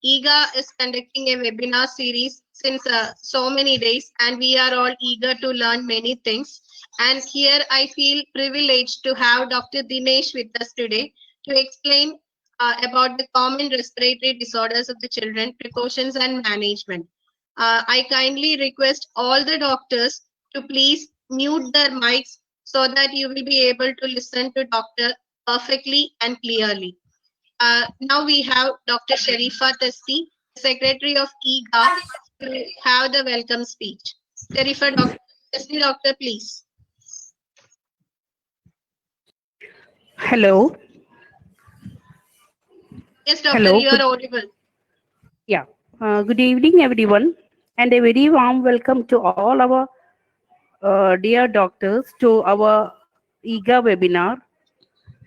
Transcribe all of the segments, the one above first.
EGA is conducting a webinar series since so many days, and we are all eager to learn many things. And here I feel privileged to have Dr. Dinesh with us today to explain about the common respiratory disorders of the children, precautions and management. I kindly request all the doctors to please mute their mics so that you will be able to listen to doctor perfectly and clearly. Now we have Dr. Sharifa Tasti, Secretary of EGA, to have the welcome speech. Sharifa, Dr. Tasti, doctor, please. Hello. Yes, doctor, Hello. you are audible. Yeah. Good evening, everyone, and a very warm welcome to all our dear doctors to our EGA webinar.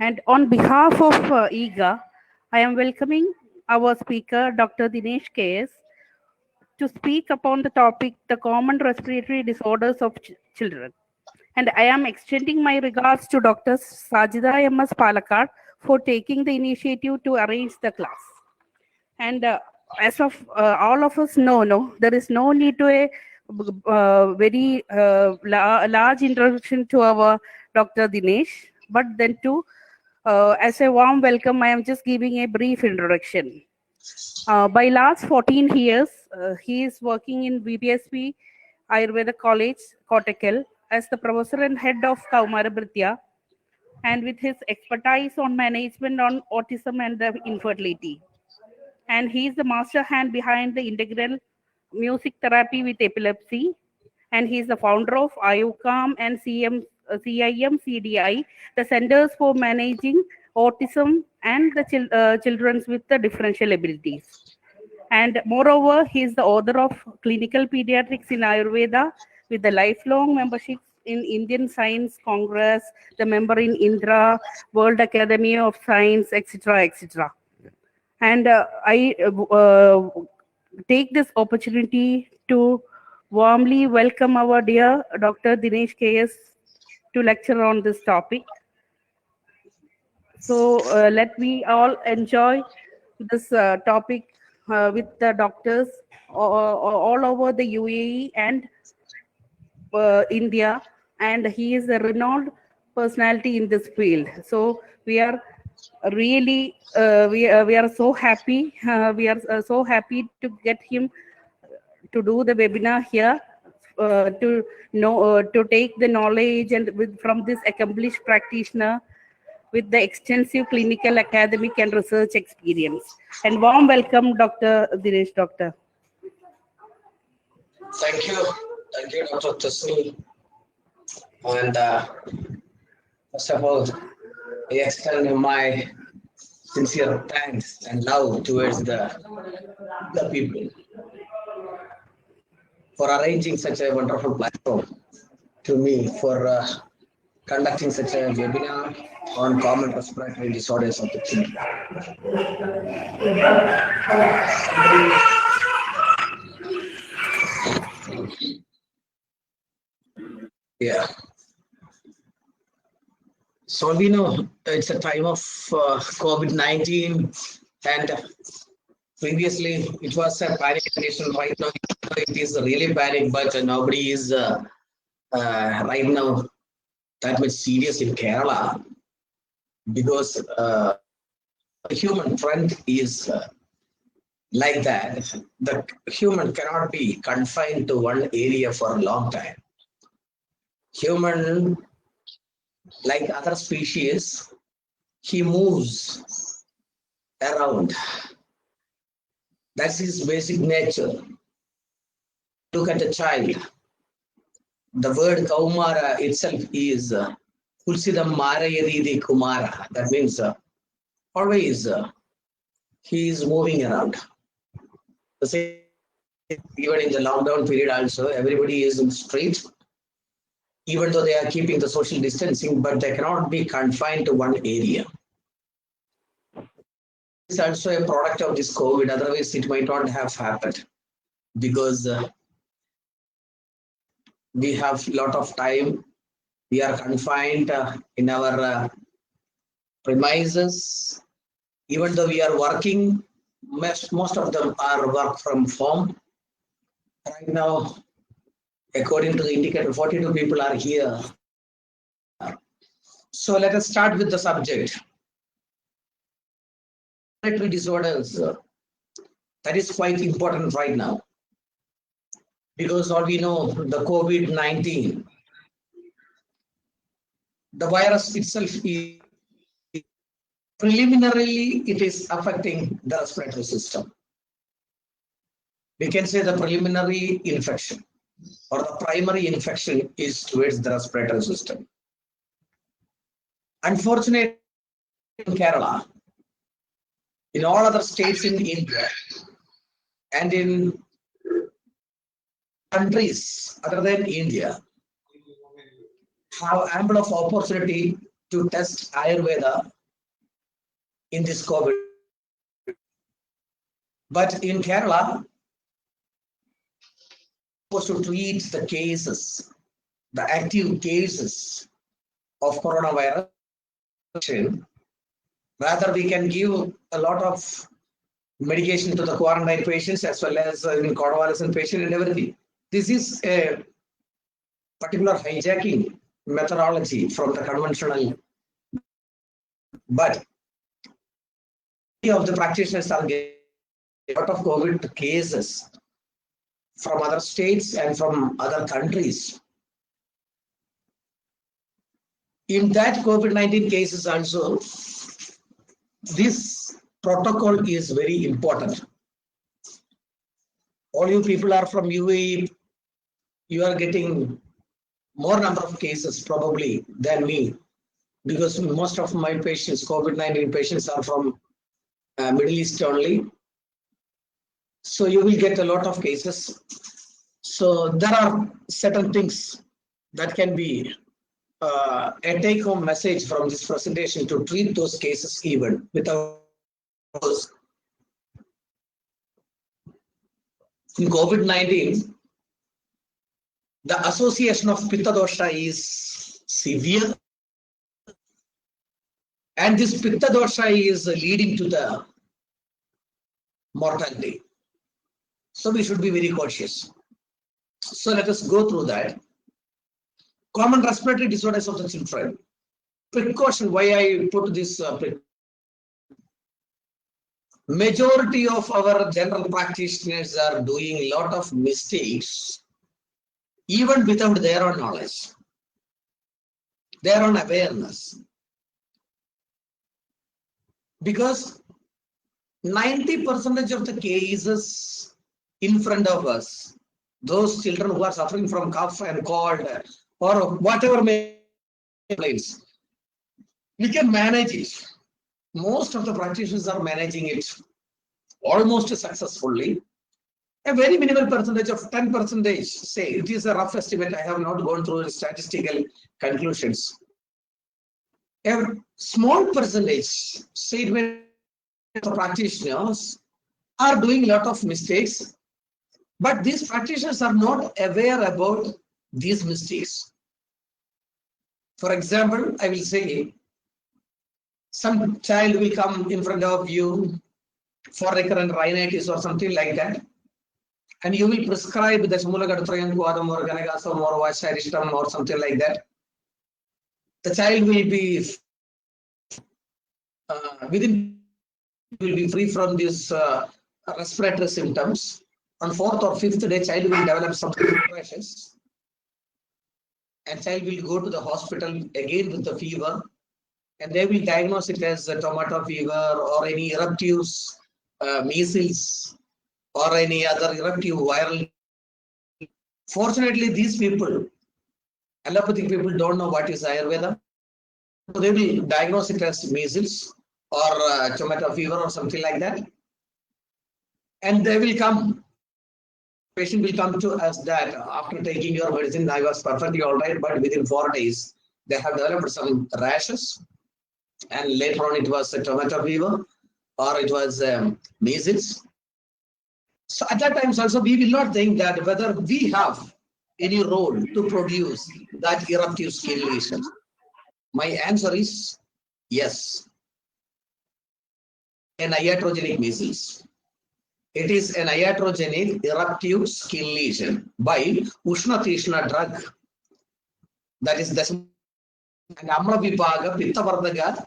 And on behalf of EGA, I am welcoming our speaker, Dr. Dinesh KS, to speak upon the topic the common respiratory disorders of children. And I am extending my regards to Dr. Sajida M.S. Palakkad for taking the initiative to arrange the class. And as of all of us know, there is no need to a very large introduction to our Dr. Dinesh, but then to as a warm welcome, I am just giving a brief introduction. By last 14 years, he is working in VPSP Ayurveda College, Kottakkal, as the professor and head of Kaumara Britya, and with his expertise on management on autism and the infertility. And he is the master hand behind the integral music therapy with epilepsy. And he is the founder of IUCAM and CIM CDI, the Centers for Managing Autism and the children with the differential abilities. And moreover, he is the author of Clinical Pediatrics in Ayurveda with the lifelong membership in Indian Science Congress, the member in Indra, World Academy of Science, etc., etc. And I take this opportunity to warmly welcome our dear Dr. Dinesh KS to lecture on this topic. So let we all enjoy this topic with the doctors all over the UAE and India, and he is a renowned personality in this field. So we are really we are so happy. We are so happy to get him to do the webinar here. To know to take the knowledge and from this accomplished practitioner with the extensive clinical, academic, and research experience. And warm welcome, Dr. Dinesh, Doctor. Thank you, Dr. Tasni. And first of all, I extend my sincere thanks and love towards the people for arranging such a wonderful platform to me for conducting such a webinar on common respiratory disorders of the children. Yeah. So we know it's a time of COVID-19, and previously it was a panic condition. Right now it is really panic, but nobody is right now that much serious in Kerala, because the human trend is like that. The human cannot be confined to one area for a long time. Human, like other species, he moves around. That's his basic nature. Look at a child. The word Kaumara itself is Kulsidam Marayadidi Kumara. That means always he is moving around. The same, even in the lockdown period also, everybody is in the street, even though they are keeping the social distancing, but they cannot be confined to one area. It's also a product of this COVID, otherwise it might not have happened, because we have a lot of time. We are confined in our premises. Even though we are working, most of them are work from home. Right now, according to the indicator, 42 people are here. So let us start with the subject. Respiratory disorders. That is quite important right now. Because all we know, the COVID-19, the virus itself is preliminarily, it is affecting the respiratory system. We can say the preliminary infection or the primary infection is towards the respiratory system. Unfortunately, in Kerala, in all other states in India, and in countries other than India, have ample of opportunity to test Ayurveda in this COVID. But in Kerala, supposed to treat the cases, the active cases of coronavirus. Rather, we can give a lot of medication to the quarantine patients as well as in convalescent patient and everything. This is a particular hijacking methodology from the conventional. But many of the practitioners are getting a lot of COVID cases from other states and from other countries. In that COVID-19 cases also, this protocol is very important. All you people are from UAE, you are getting more number of cases probably than me, because most of my patients, COVID-19 patients, are from Middle East only. So you will get a lot of cases. So there are certain things that can be a take-home message from this presentation to treat those cases even without those. In COVID-19, the association of Pitta dosha is severe, and this Pitta dosha is leading to the mortality. So we should be very cautious. So let us go through that. Common respiratory disorders of the children. Precaution, why I put this majority of our general practitioners are doing a lot of mistakes even without their own knowledge, their own awareness. Because 90% of the cases in front of us, those children who are suffering from cough and cold or whatever may be, we can manage it. Most of the practitioners are managing it almost successfully. A very minimal percentage of 10%, say, it is a rough estimate. I have not gone through the statistical conclusions. A small percentage, say, the practitioners are doing a lot of mistakes, but these practitioners are not aware about these mistakes. For example, I will say, some child will come in front of you for recurrent rhinitis or something like that, and you will prescribe the Shmulagatrayan Kwadam or Ganagasam or Vasharishtam or something like that. The child will be will be free from these respiratory symptoms. On 4th or 5th day, child will develop some rashes, and child will go to the hospital again with the fever, and they will diagnose it as a tomato fever or any eruptive measles or any other eruptive viral. Fortunately, these people, allopathic people, don't know what is Ayurveda. So they will diagnose it as measles or tomato fever or something like that. And they will come, patient will come to us that after taking your medicine, I was perfectly all right, but within 4 days, they have developed some rashes. And later on, it was a tomato fever or it was measles. So at that time also, we will not think that whether we have any role to produce that eruptive skin lesions. My answer is yes. An iatrogenic measles. It is an iatrogenic eruptive skin lesion by Ushna Trishna drug. That is the and Amla Vipaga, Pitta Vardaga,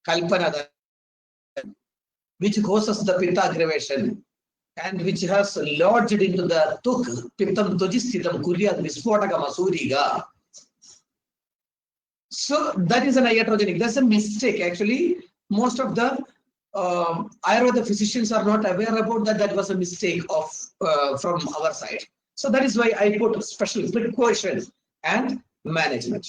Kalpana, which causes the Pitta aggravation and which has lodged into the Tuk, Pittam Tujistitam Kuria, Vispotaka Masuriga. So that is an iatrogenic. That's a mistake. Actually, most of the Ayurveda physicians are not aware about that. That was a mistake of from our side. So that is why I put special precaution and management.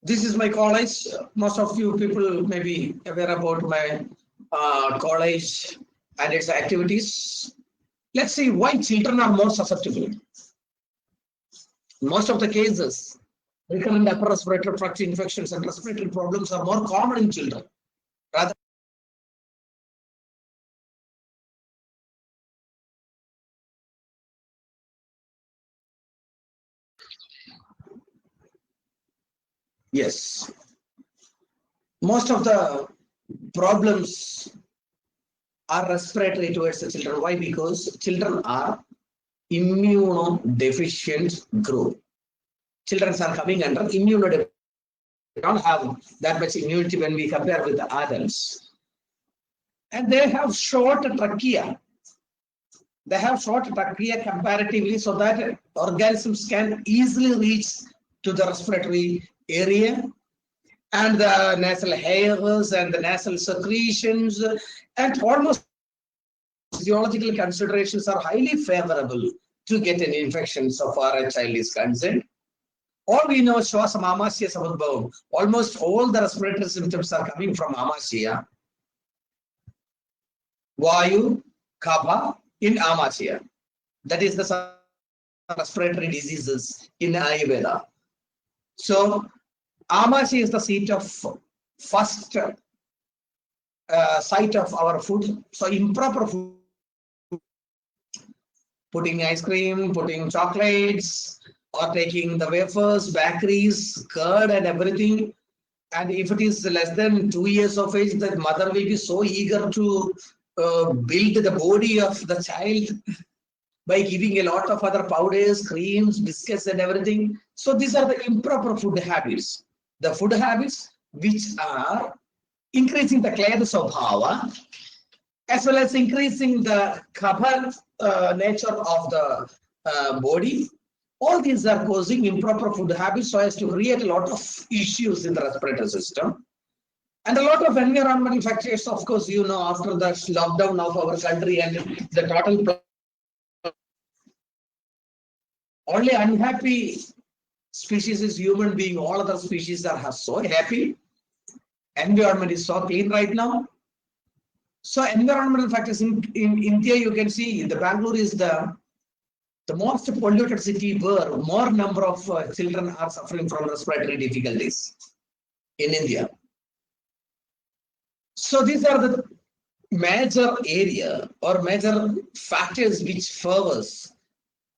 This is my college. Most of you people may be aware about my college and its activities. Let's see why children are more susceptible. Most of the cases, recurrent upper respiratory tract infections and respiratory problems are more common in children. Rather, yes, most of the problems are respiratory towards the children. Why? Because children are immunodeficient group. Children are coming under immunodeficient. They don't have that much immunity when we compare with the adults. And they have short trachea. They have short trachea comparatively, so that organisms can easily reach to the respiratory area, and the nasal hairs and the nasal secretions and almost physiological considerations are highly favorable to get an infection so far a child is concerned. All we know, Shwasam Amasya Samudbhavam, almost all the respiratory symptoms are coming from Amasya. Vayu, Kapha in Amasya. That is the respiratory diseases in Ayurveda. So, Amasya is the seat of first site of our food. So, improper food, putting ice cream, putting chocolates, or taking the wafers, bakeries, curd and everything. And if it is less than 2 years of age, the mother will be so eager to build the body of the child by giving a lot of other powders, creams, biscuits and everything. So these are the improper food habits. The food habits which are increasing the Kleda Swabhava as well as increasing the Kapha nature of the body. All these are causing improper food habits so as to create a lot of issues in the respiratory system. And a lot of environmental factors, of course, you know, after the lockdown of our country and the total only unhappy species is human being. All other species are so happy. Environment is so clean right now. So environmental factors in India, you can see the Bangalore is the most polluted city where more number of children are suffering from respiratory difficulties in India. So these are the major area or major factors which favors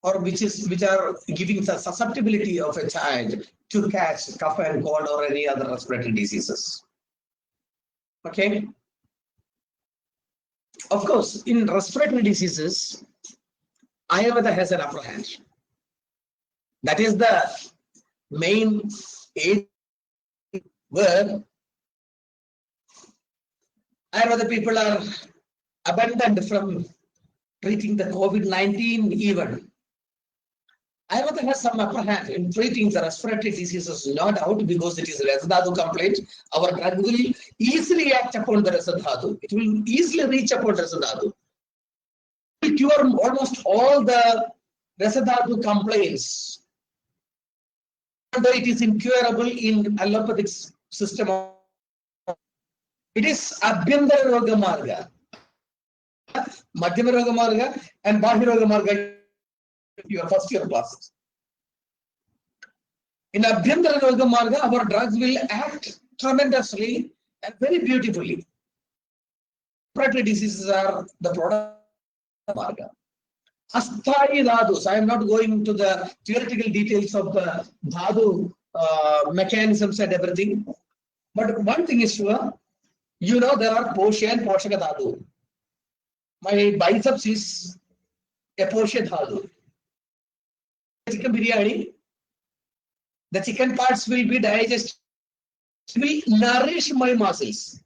or which are giving the susceptibility of a child to catch cough and cold or any other respiratory diseases. Okay. Of course, in respiratory diseases, Ayurveda has an upper hand. That is the main area where Ayurveda people are abundant from treating the COVID-19 even. Ayurveda has some upper hand in treating the respiratory diseases, no doubt, because it is Rasadhatu complaint. Our drug will easily act upon the Rasadhatu. It will easily reach upon Rasadhatu. It will cure almost all the Rasadhatu complaints. Although it is incurable in allopathic system, it is Abhyantara Roga Marga, Madhyama Roga Marga, and Bahira Roga Marga. Your first year classes. In Abhyantara Roga Marga, our drugs will act tremendously and very beautifully. Respiratory diseases are the product of Marga. Asthai Dhadus, I am not going to the theoretical details of the Dhadu mechanisms and everything. But one thing is sure, You know there are Posha and Poshaka Dhatu. My biceps is a Posha Dhatu. Chicken biryani, the chicken parts will be digested, will nourish my muscles.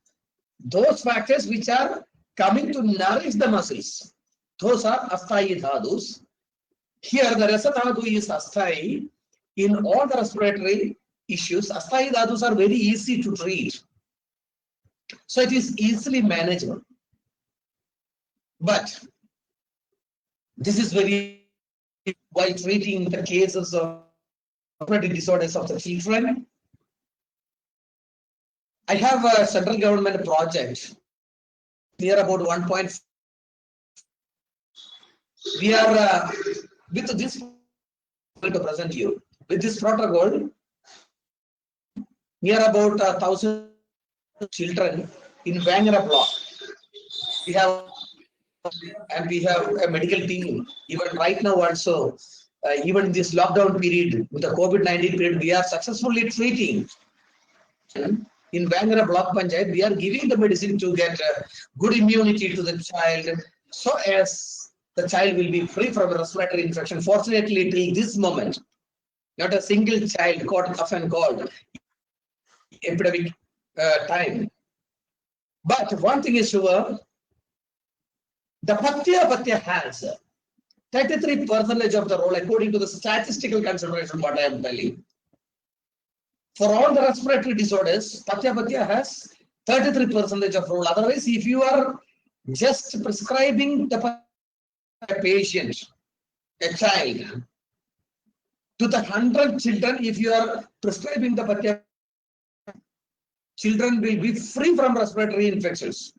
Those factors which are coming to nourish the muscles, those are Asthayi Dhadus. Here the Rasa Dhatu is Asthayi. In all the respiratory issues, Asthayi Dhadus are very easy to treat. So it is easily manageable. But this is very while treating the cases of respiratory disorders of the children. I have a central government project near about 1. We are with this to present you with this protocol near about 1,000 children in Vangara block. We have a medical team. Even right now also, even in this lockdown period, with the COVID-19 period, we are successfully treating. In Vangara block Panchayat, we are giving the medicine to get good immunity to the child, so as the child will be free from respiratory infection. Fortunately, till this moment, not a single child caught cough and cold epidemic time. But one thing is sure, the Patya has 33% of the role according to the statistical consideration, what I am telling. For all the respiratory disorders, Patya has 33% of role. Otherwise, if you are just prescribing the patient, a child, to the 100 children, if you are prescribing the Patya, children will be free from respiratory infections.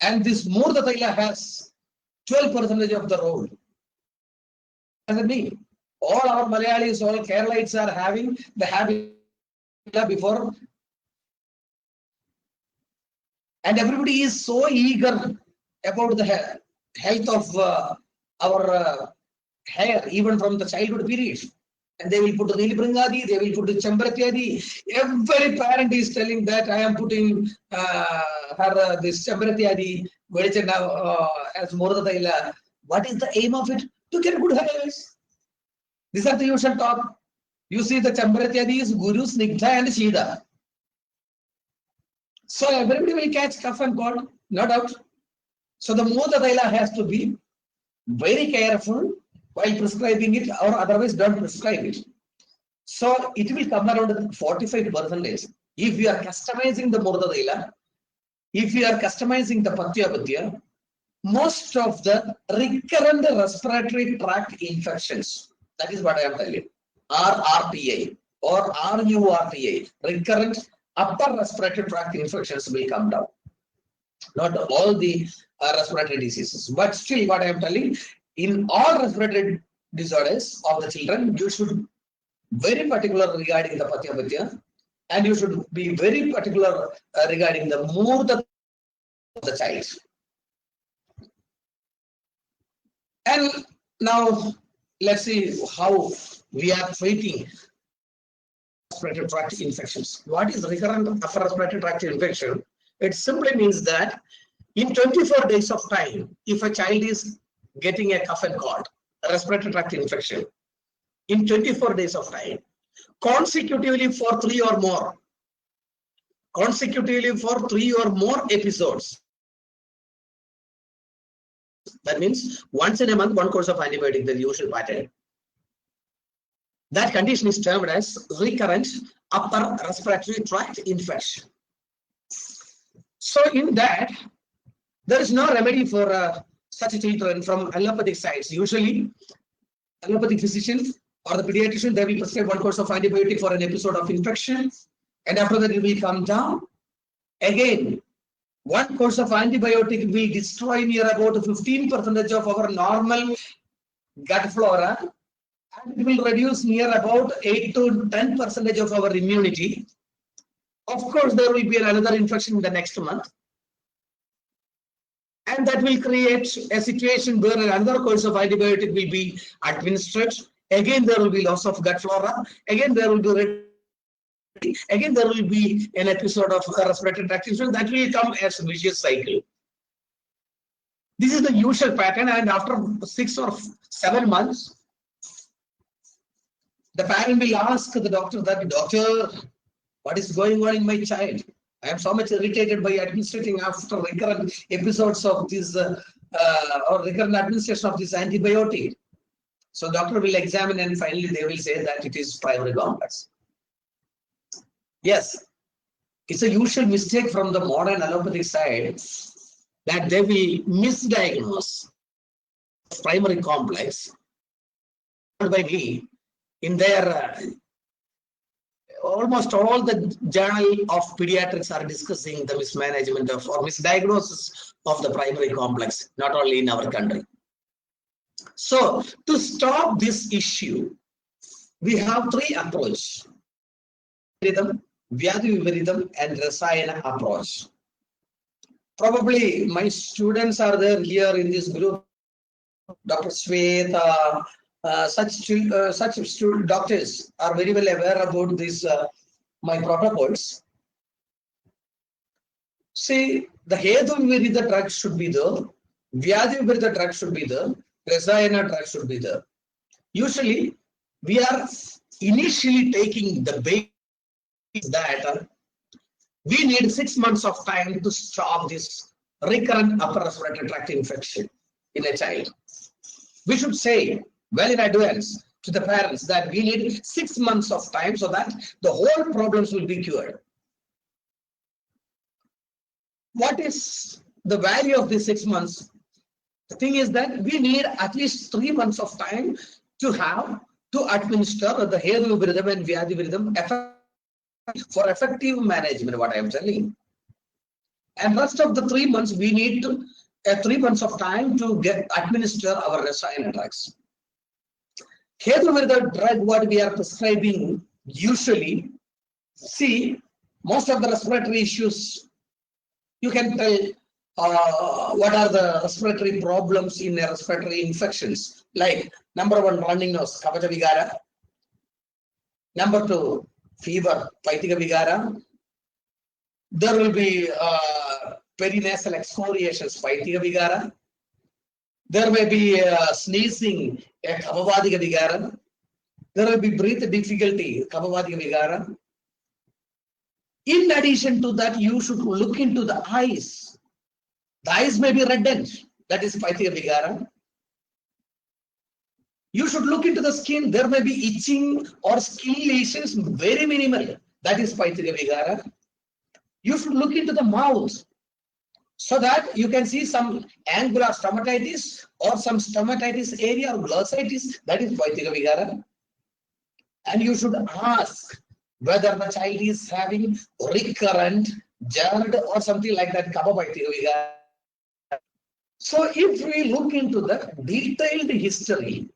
And this Murda Taila has 12% of the role. Doesn't mean all our Malayalis, all Keralites are having the habit before. And everybody is so eager about the health of our hair, even from the childhood period. And they will put Nilibringadi, they will put Chambratyadi. Every parent is telling that I am putting her this Chambratyadi as Murda Taila. What is the aim of it? To get good hairs. These are the usual talk. You see the Chambratyadi is Guru, Snigdha and Shida. So everybody will catch cough and cold, no doubt. So the Murda Taila has to be very careful while prescribing it, or otherwise don't prescribe it. So it will come around 45%. If you are customizing the Murda Taila, if you are customizing the Patya, most of the recurrent respiratory tract infections, that is what I am telling, RRTA or RURTA, recurrent upper respiratory tract infections will come down. Not all the respiratory diseases, but still what I am telling, in all respiratory disorders of the children, you should very particular regarding the Patya, and you should be very particular regarding the Murda of the child. And now let's see how we are treating respiratory tract infections. What is recurrent upper respiratory tract infection? It simply means that in 24 days of time, if a child is getting a cough and cold, a respiratory tract infection, in 24 days of time, consecutively for 3 or more episodes. That means once in a month, one course of antibiotic, the usual pattern. That condition is termed as recurrent upper respiratory tract infection. So in that, there is no remedy for such children from allopathic sides. Usually, allopathic physicians or the pediatrician, they will prescribe one course of antibiotic for an episode of infection, and after that it will come down. Again, one course of antibiotic will destroy near about 15% of our normal gut flora, and it will reduce near about 8 to 10% of our immunity. Of course, there will be another infection in the next month. And that will create a situation where another course of antibiotic will be administered. Again, there will be loss of gut flora. Again, there will be again there will be an episode of respiratory tract infection that will come as a vicious cycle. This is the usual pattern, and after 6 or 7 months, the parent will ask the doctor that, doctor, what is going on in my child? I am so much irritated by administering after recurrent episodes of this or recurrent administration of this antibiotic. So doctor will examine and finally they will say that it is primary complex. Yes, it's a usual mistake from the modern allopathic side that they will misdiagnose primary complex by me in their almost all the journal of pediatrics are discussing the mismanagement of or misdiagnosis of the primary complex, not only in our country. So to stop this issue, we have 3 approaches: Vyadi Viparidam and Rasayana approach. Probably my students are there here in this group. Dr. Sweta, such doctors are very well aware about this, my protocols. See, the Hetu Viparita drug should be there, Vyadi Viparita drug should be there, Rasayana drug should be there. Usually, we are initially taking the base that we need 6 months of time to stop this recurrent upper respiratory tract infection in a child. We should say well in advance to the parents that we need 6 months of time so that the whole problems will be cured. What is the value of these 6 months? The thing is that we need at least 3 months of time to administer the Hetu Viparidam and Vyadi Viparidam for effective management, what I am telling. And rest of the 3 months, we need 3 months of time to administer our Rasayana drugs. Hetu Viparita drug, what we are prescribing usually, see, most of the respiratory issues, you can tell what are the respiratory problems in respiratory infections. Like number 1, running nose, Kapha Vigara. Number 2, fever, Paithika Vigara. There will be perinasal excoriations, Paithika Vigara. There may be sneezing, Kaphavadika Vigara. There will be breath difficulty, Kaphavadika Vigara. In addition to that, you should look into the eyes. The eyes may be reddened, that is Paithika Vigara. You should look into the skin, there may be itching or skin lesions, very minimal, that is Paithika Vigara. You should look into the mouth so that you can see some angular stomatitis or some stomatitis area or glossitis, that is Paithika Vigara. And you should ask whether the child is having recurrent, GERD or something like that, Kapha Paithika Vigara. So if we look into the detailed history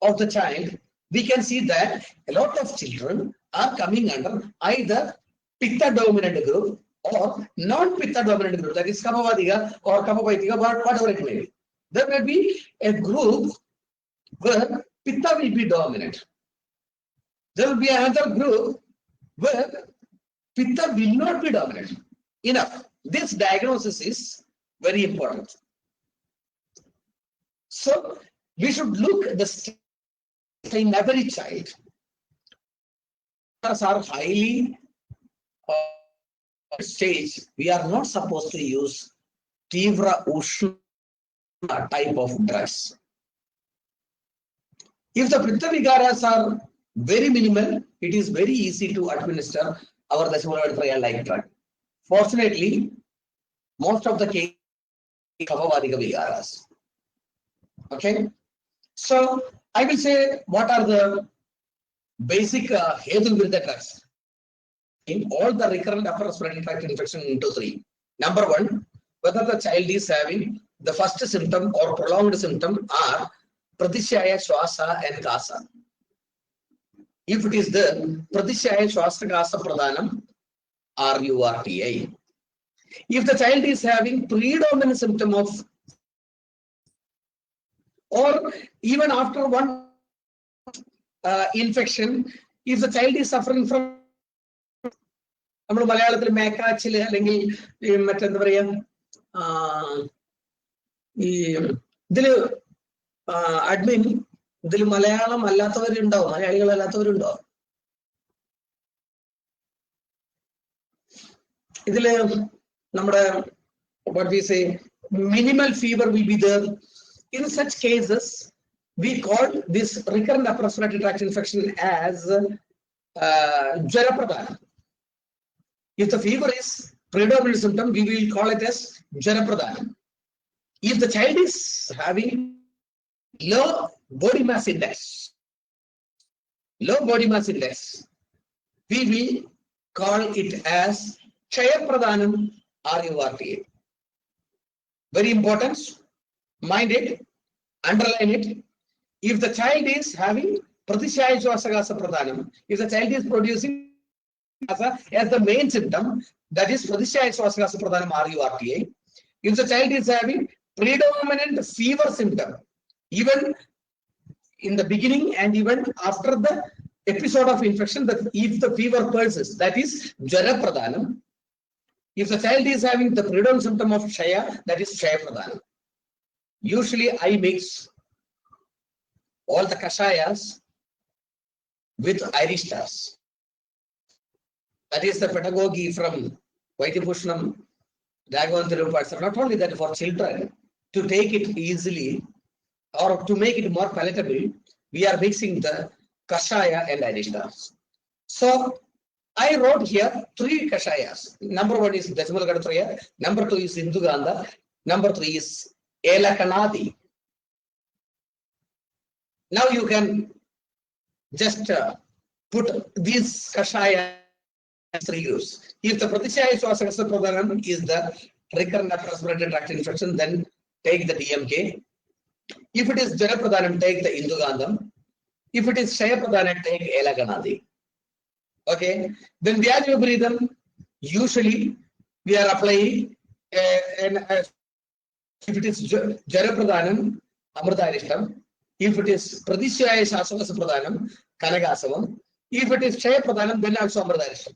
of the child, we can see that a lot of children are coming under either Pitta dominant group or non-Pitta dominant group, that is Kaphavadika or Kapha Paithika, whatever it may be. There may be a group where Pitta will be dominant. There will be another group where Pitta will not be dominant. Enough. This diagnosis is very important. So we should look at the state in every child. Are highly stage. We are not supposed to use Tivra Ushna type of drugs. If the Pitta Vigaras are very minimal, it is very easy to administer our Dashimola like drug. Fortunately, most of the cases Kaphavadika Vigaras. Okay, so I will say what are the basic Hetu Viparita drugs in all the recurrent upper respiratory tract infection into 3. Number 1, whether the child is having the first symptom or prolonged symptom are Pratishaya, Shwasa and Kasa. If it is the Pratishaya, Shwasa, Kasa Pradhanam, RURTI. If the child is having predominant symptom of, or even after one infection, if the child is suffering from നമ്മൾ മലയാളത്തിൽ മേക്കാച്ചില് അല്ലെങ്കിൽ മറ്റെന്താ പറയാ ഈ ഇതില് admin ഇതിൽ മലയാളം അല്ലാത്തവരുണ്ടോ? മലയാളികൾ അല്ലാത്തവരുണ്ടോ? ഇതില് നമ്മുടെ what we say minimal fever will be there. In such cases we call this recurrent upper respiratory tract infection as Jwara Pradhana. If the fever is predominant symptom, we will call it as Jwara Pradhana. If the child is having low body mass index, we will call it as Kshaya Pradhanam RURTA. Very important, mind it, underline it. If the child is having Pratishaya Swasagasa Pradhanam, if the child is producing as the main symptom, that is Pratishaya Swasagasa Pradhanam RURTA. If the child is having predominant fever symptom, even in the beginning and even after the episode of infection, that if the fever persists, that is Jwara Pradhanam. If the child is having the predominant symptom of Kshaya, that is Kshaya Pradhanam. Usually I mix all the Kashayas with Irish stars. That is the pedagogy from Vaidibhushanam, Raghavantharu Pathshala. Not only that, for children, to take it easily or to make it more palatable, we are mixing the Kashaya and Irish stars. So I wrote here 3 Kashayas. Number 1 is Decimal Gadatraya, number 2 is Indugandha, number 3 is Elakanadi. Now you can just put these Kashayas as 3 use. If the Pratishaya Swasagasa Pradhanam is the recurrent upper respiratory tract infection, then take the DMK. If it is Jwara Pradhanam, take the Indugandham. If it is Kshaya Pradhanam, take Elakanadi. Okay, then Vyadhi Vipareetham, usually we are applying if it is Jwara Pradhanam, Amritaristam. If it is Pratishaya Swasagasa Pradhanam, Kanagasavam. If it is Kshaya Pradhanam, then also Amritaristam.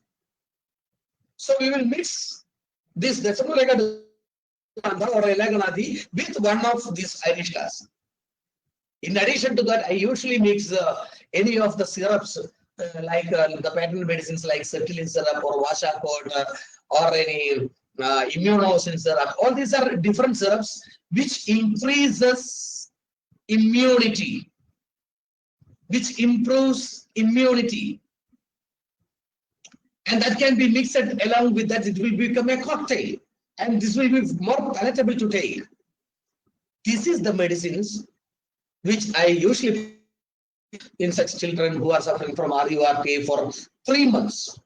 So we will mix this Decimal Gadatraya or Elakanadi with one of these Irish stars. In addition to that, I usually mix any of the syrups like the patent medicines like Sertraline syrup or Washacort or any immunosin syrup. All these are different syrups which increases immunity, which improves immunity. And that can be mixed along with that, it will become a cocktail. And this will be more palatable to take. This is the medicines which I usually in such children who are suffering from RURTA for 3 months.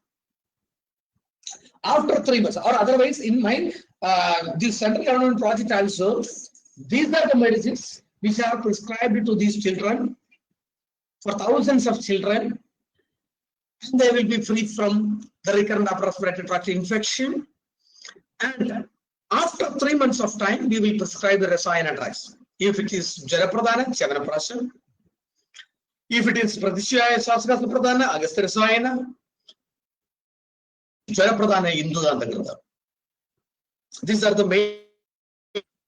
After 3 months, or otherwise in my this central government project also, these are the medicines which are prescribed to these children for thousands of children, and they will be free from the recurrent upper respiratory tract infection. And after 3 months of time, we will prescribe the Rasayana drugs. If it is Jwara Pradhana, Chyavanprashan. If it is Pratishaya Swasagasa Pradhana, Agastya Rasayana. Jwara Pradhana, Indugandha Krita. These are the main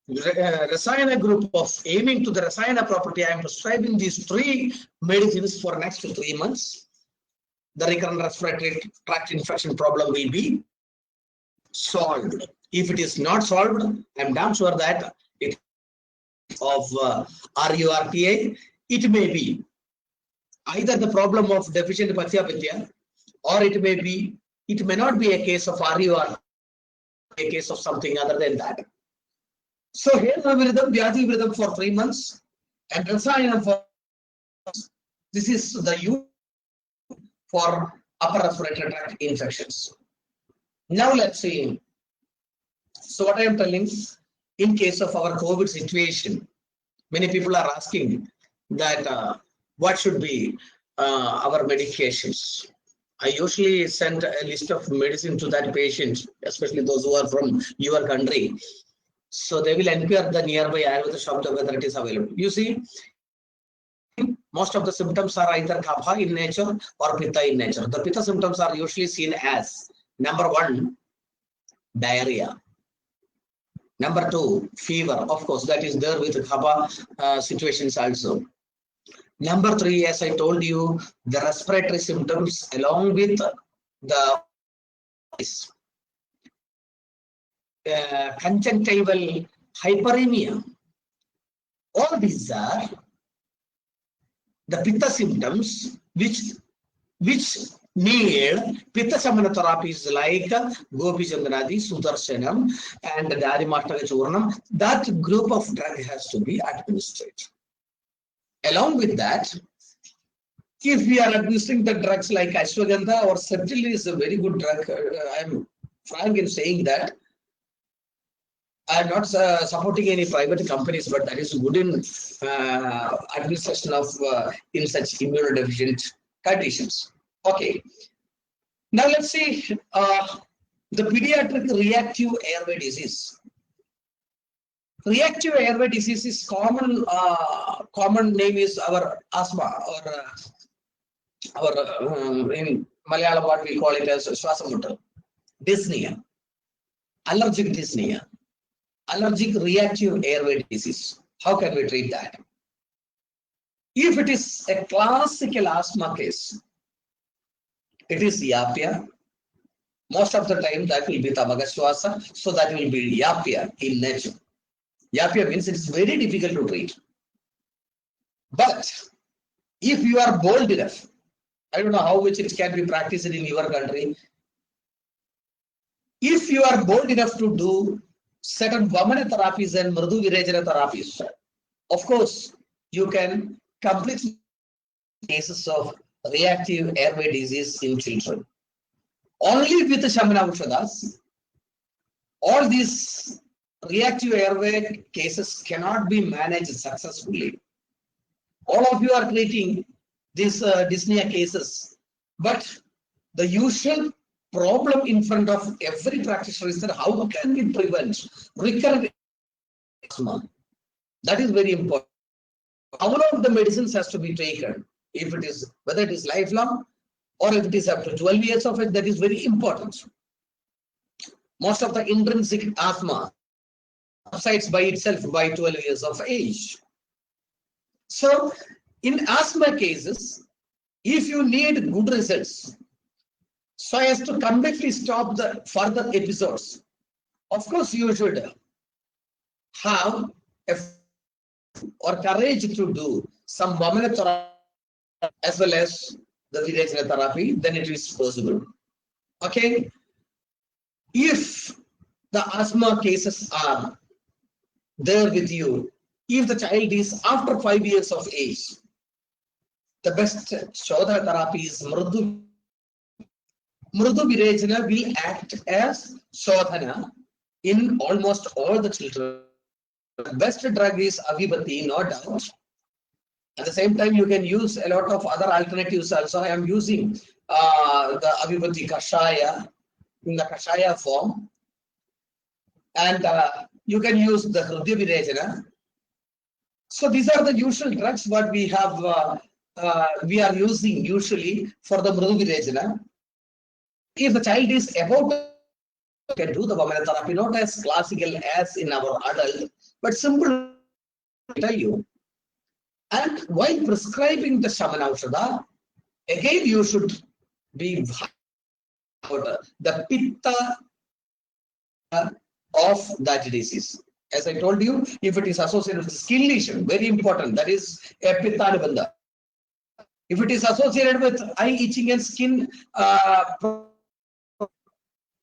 Rasayana group of aiming to the Rasayana property. I am prescribing these 3 medicines for next 3 months. The recurrent respiratory tract infection problem will be solved. If it is not solved, I am damn sure that it of RURTA, it may be either the problem of deficient Pathyavidya, or it may not be a case of RURTA, a case of something other than that. So here Viridam, Vyadhi Viridam for 3 months, and Rasayana for this is the use for upper respiratory tract infections. Now let's see. So what I am telling, in case of our COVID situation, many people are asking that what should be our medications. I usually send a list of medicine to that patient, especially those who are from your country. So they will inquire the nearby Ayurveda shop whether it is available. You see, most of the symptoms are either kapha in nature or pitta in nature. The pitta symptoms are usually seen as Number 1, diarrhea. Number 2, fever. Of course, that is there with kapha situations also. Number 3, as I told you, the respiratory symptoms along with the conjunctival hyperemia. All these are the pitta symptoms which need pitta shamana therapies like Gopi Janganadi, Sudarshanam, and Darimashtaka Churnam. That group of drug has to be administered. Along with that, if we are administering the drugs like Ashwagandha or Sertraline is a very good drug, I am frank in saying that. I am not supporting any private companies, but that is good in administration of in such immunodeficient conditions. Okay. Now let's see the pediatric reactive airway disease. Reactive airway disease is common. Common name is our asthma, or in Malayalam what we call it as Swasamutta, dyspnea, allergic dyspnea. Allergic reactive airway disease. How can we treat that? If it is a classical asthma case, it is Yapia. Most of the time that will be Tabagashwasa, so that will be Yapia in nature. Yapia means it is very difficult to treat. But if you are bold enough, I don't know how much it can be practiced in your country. If you are bold enough to do certain Vamana therapies and Mridu Virejana therapies, of course, you can complete cases of reactive airway disease in children. Only with the Shamana Aushadas, all these reactive airway cases cannot be managed successfully. All of you are treating these dyspnea cases, but the usual problem in front of every practitioner is that how can we prevent recurrent asthma? That is very important. All of the medicines has to be taken. If it is, whether it is lifelong or if it is up to 12 years of age, that is very important. Most of the intrinsic asthma subsides by itself by 12 years of age. So in asthma cases, if you need good results, so as to completely stop the further episodes, of course you should have or courage to do some Vamana therapy as well as the Virejana therapy, then it is possible. Okay. If the asthma cases are there with you, if the child is after 5 years of age, the best Shodha therapy is Mridu. Mridu Virejana will act as Shodhana in almost all the children. The best drug is Avibhati, no doubt. At the same time, you can use a lot of other alternatives also. I am using the Avibhati Kashaya in the Kashaya form. And you can use the Hrudya Virejana. So these are the usual drugs what we have, we are using usually for the Mridu Virejana. If the child is about to can do the Vamana therapy, not as classical as in our adult, but simple to tell you. And while prescribing the Shamana Aushadha, again you should be the pitta of that disease. As I told you, if it is associated with skin lesion, very important, that is a pitta nibandha. If it is associated with eye itching and skin,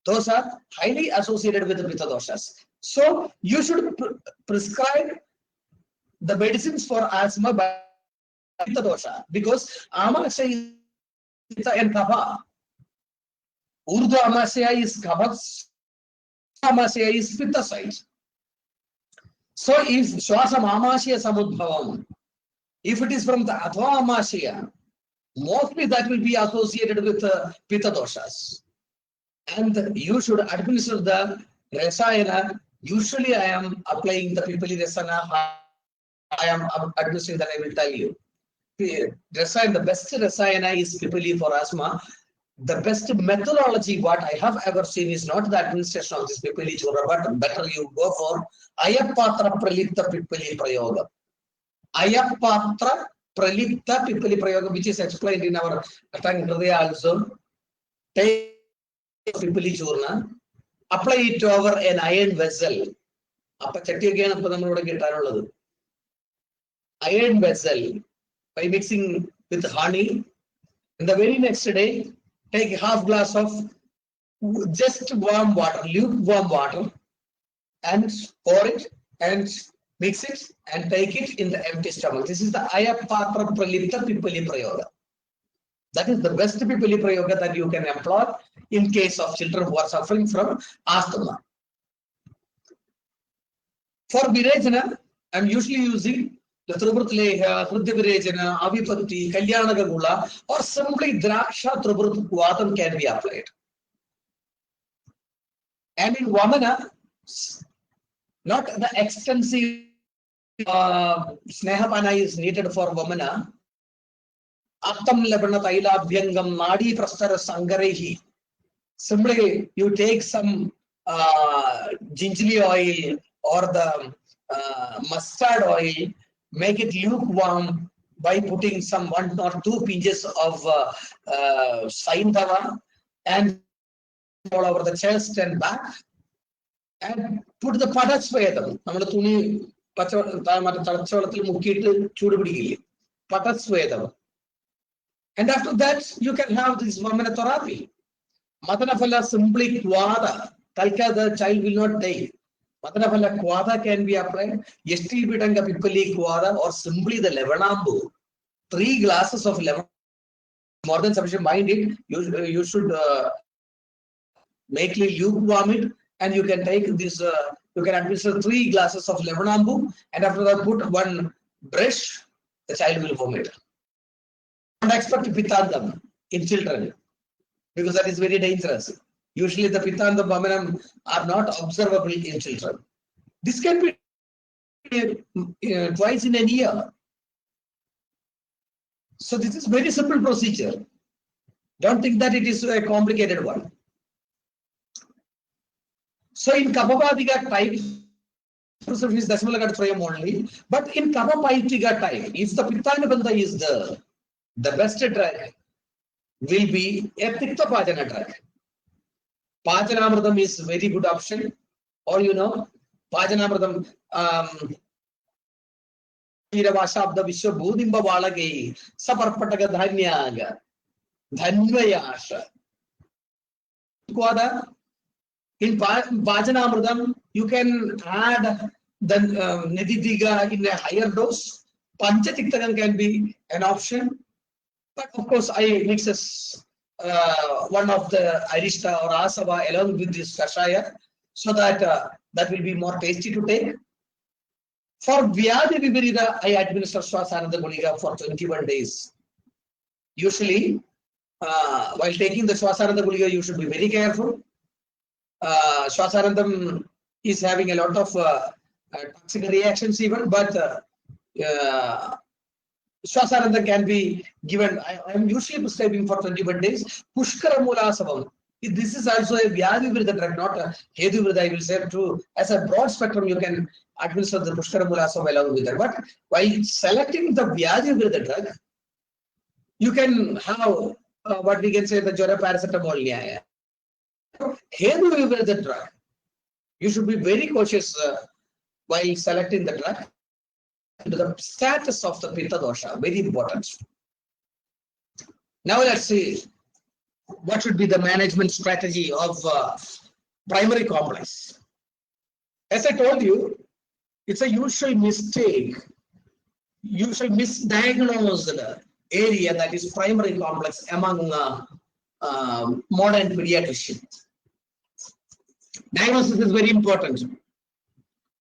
those are highly associated with the pitta doshas. So you should prescribe the medicines for asthma by pitta dosha, because amasya is pitta and kapha. Urdu amasya is kapha, amasya is pitta side. So if swasam amasya samudbhavam, if it is from the adva amasya, mostly that will be associated with pitta doshas. And you should administer the rasayana. Usually I am applying the Pipali Rasana. I am administering that, I will tell you. Rasayana, the best Rasayana is Pipali for asthma. the best methodology what I have ever seen is not the administration of this Pipali Chura, but better you go for Ayapatra Pralipta Pipali Prayoga. Ayapatra Pralipta Pipali Prayoga, which is explained in our Atang Hridaya also. Take Pipali Churna, apply it over an iron vessel. Iron vessel by mixing with honey. And the very next day, take half glass of just warm water, lukewarm water, and pour it and mix it and take it in the empty stomach. This is the Ayapatra Pralipta Pipali Prayoga. That is the best Pipali Prayoga that you can employ in case of children who are suffering from asthma. For Virajana, I am usually using the Trubhrutleha, Hrudyavirajana, Avipatti, Kalyanaka Gula, or simply Draksha Trubhrut Vatam can be applied. And in Vamana, not the extensive Snehapana is needed for Vamana. Attam Labana Taila Bhyangam Nadi Prastara Sangarehi. Simply you take some gingerly oil or the mustard oil, make it lukewarm by putting some 1 or 2 pinches of Saindava and all over the chest and back, and put the Patasvedam. And after that, you can have this Vamana therapy. Madanaphala simply Kwada. Talka, the child will not die. Madanaphala Kwada can be applied. Yesti Bitanga Pipali Kwada or simply the Levanambu. 3 glasses of lemon, more than sufficient. Mind it, you should make it lukewarm it, and you can take this, you can administer 3 glasses of Levanambu, and after that put 1 brush, the child will vomit. Don't expect Pitandam in children, because that is very dangerous. Usually the Pitandam Vamanam are not observable in children. This can be twice in a year. So this is very simple procedure. Don't think that it is a complicated one. So in Kapapadiga type, is Dasimalagat only, but in Kapapaitiga type, if the Pittanabandha is the best drug will be a Tikta Pajana drug. Pajanamradam is a very good option. Or you know, Pajanamradam Vashabda Vishwa Budimba Valagi, Saparpataka Dhanyaga, Dhanvayasha. Kwada, in Pajanamradam, you can add the Niditiga in a higher dose. Panchatiktagan can be an option. But of course, I mixes one of the Arishta or Asava along with this Kashaya, so that that will be more tasty to take. For Vyadhi Viparita, I administer Swasananda Gulika for 21 days. Usually, while taking the Swasananda Gulika, you should be very careful. Swasanandam is having a lot of toxic reactions even, but Swasananda can be given. I am usually prescribing for 21 days. Pushkara Mulasavam. This is also a Vyadhi Viparita drug, not a Hedu Viparita, I will say too. As a broad spectrum, you can administer the Pushkara Mulasavam along with that. But while selecting the Vyadhi Viparita drug, you can have what we can say the Jora paracetamol. Hedu Viparita drug, you should be very cautious while selecting the drug. The status of the Pitta dosha, very important. Now let's see what should be the management strategy of primary complex. As I told you, it's a usual mistake, usual misdiagnosed area that is primary complex among modern pediatricians. Diagnosis is very important.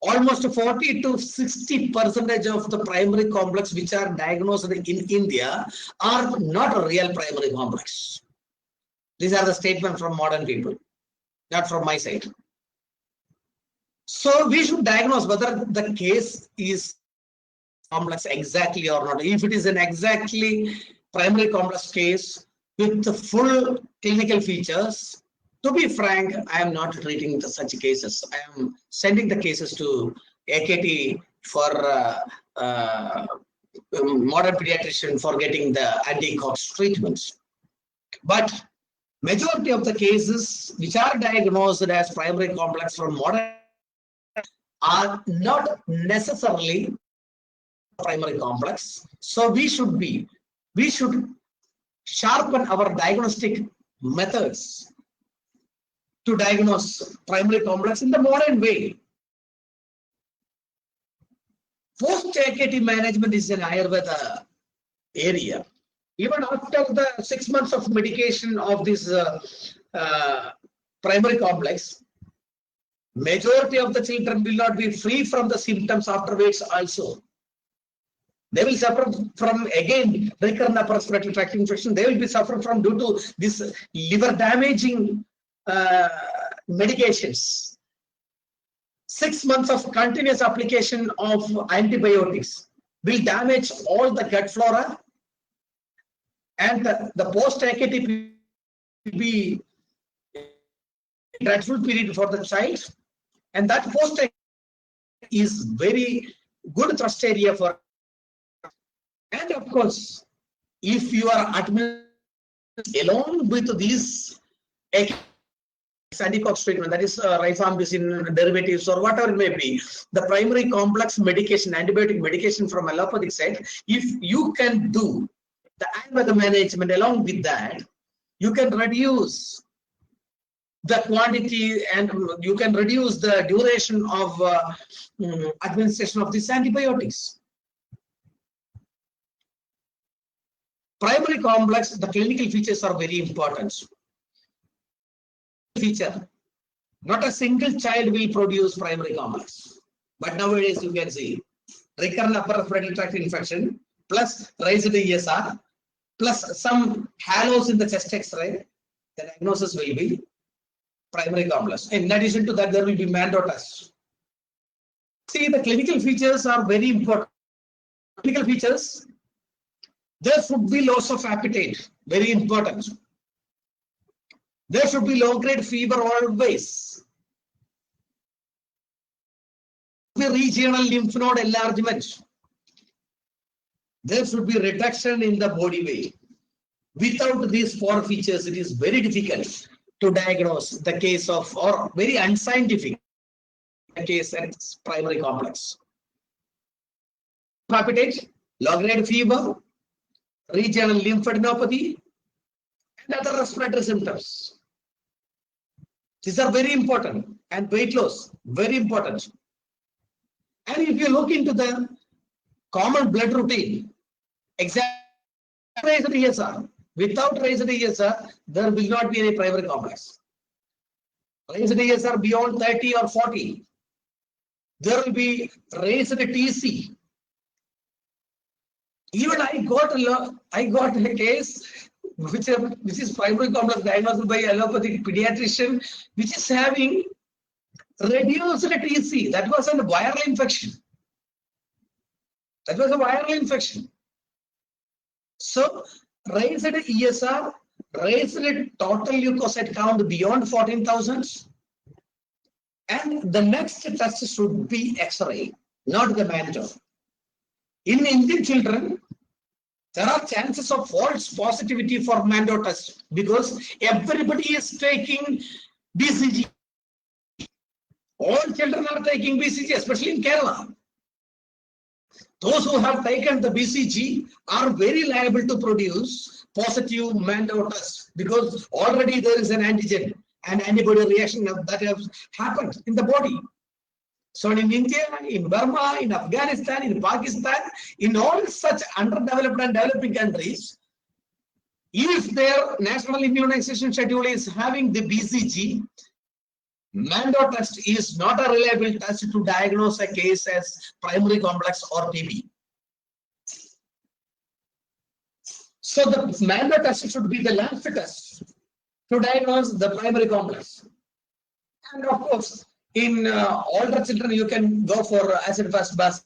Almost 40 to 60% of the primary complex which are diagnosed in India are not a real primary complex. These are the statements from modern people, not from my side. So we should diagnose whether the case is complex exactly or not. If it is an exactly primary complex case with the full clinical features. To be frank, I am not treating such cases. I am sending the cases to AKT for modern pediatrician for getting the anti-COX treatments. But majority of the cases which are diagnosed as primary complex from modern are not necessarily primary complex. So we should sharpen our diagnostic methods to diagnose primary complex in the modern way. Post-AKT management is an Ayurveda area. Even after the 6 months of medication of this primary complex, majority of the children will not be free from the symptoms afterwards also. They will suffer from, again, recurrent upper respiratory tract infection. They will be suffering from due to this liver damaging medications. 6 months of continuous application of antibiotics will damage all the gut flora, and the post-AKT will be a dreadful period for the child, and that post-AKT is very good thrust area for. And of course, if you are administering along with these anti-COX treatment, that is rifampicin derivatives or whatever it may be, the primary complex medication, antibiotic medication from allopathic side, if you can do the Ayurveda management along with that, you can reduce the quantity and you can reduce the duration of administration of these antibiotics. Primary complex, the clinical features are very important. Feature, not a single child will produce primary complex, but nowadays you can see recurrent upper respiratory tract infection plus raised ESR plus some halos in the chest X-ray, the diagnosis will be primary complex. In addition to that, there will be Mantoux test. See, the clinical features are very important. Clinical features, there should be loss of appetite, very important. There should be low-grade fever always. The regional lymph node enlargement. There should be reduction in the body weight. Without these 4 features, it is very difficult to diagnose the case of, or very unscientific case at primary complex. Appetite, low-grade fever, regional lymphadenopathy, and other respiratory symptoms. These are very important, and weight loss, very important. And if you look into the common blood routine, exactly raised ESR. Without raised ESR, there will not be any primary complex. Raised ESR beyond 30 or 40, there will be raised TC. Even I got a case which is primary complex diagnosed by allopathic pediatrician, which is having reduced TC. That was a viral infection. That was a viral infection. So raised ESR, raised total leukocyte count beyond 14,000, and the next test should be X-ray, not the Mantoux. In Indian children, there are chances of false positivity for Mantoux test because everybody is taking BCG. All children are taking BCG, especially in Kerala. Those who have taken the BCG are very liable to produce positive Mantoux test because already there is an antigen and antibody reaction that has happened in the body. So in India, in Burma, in Afghanistan, in Pakistan, in all such underdeveloped and developing countries, if their national immunization schedule is having the BCG, Mantoux test is not a reliable test to diagnose a case as primary complex or TB. So the Mantoux test should be the last test to diagnose the primary complex. And of course, in older children, you can go for acid-fast base.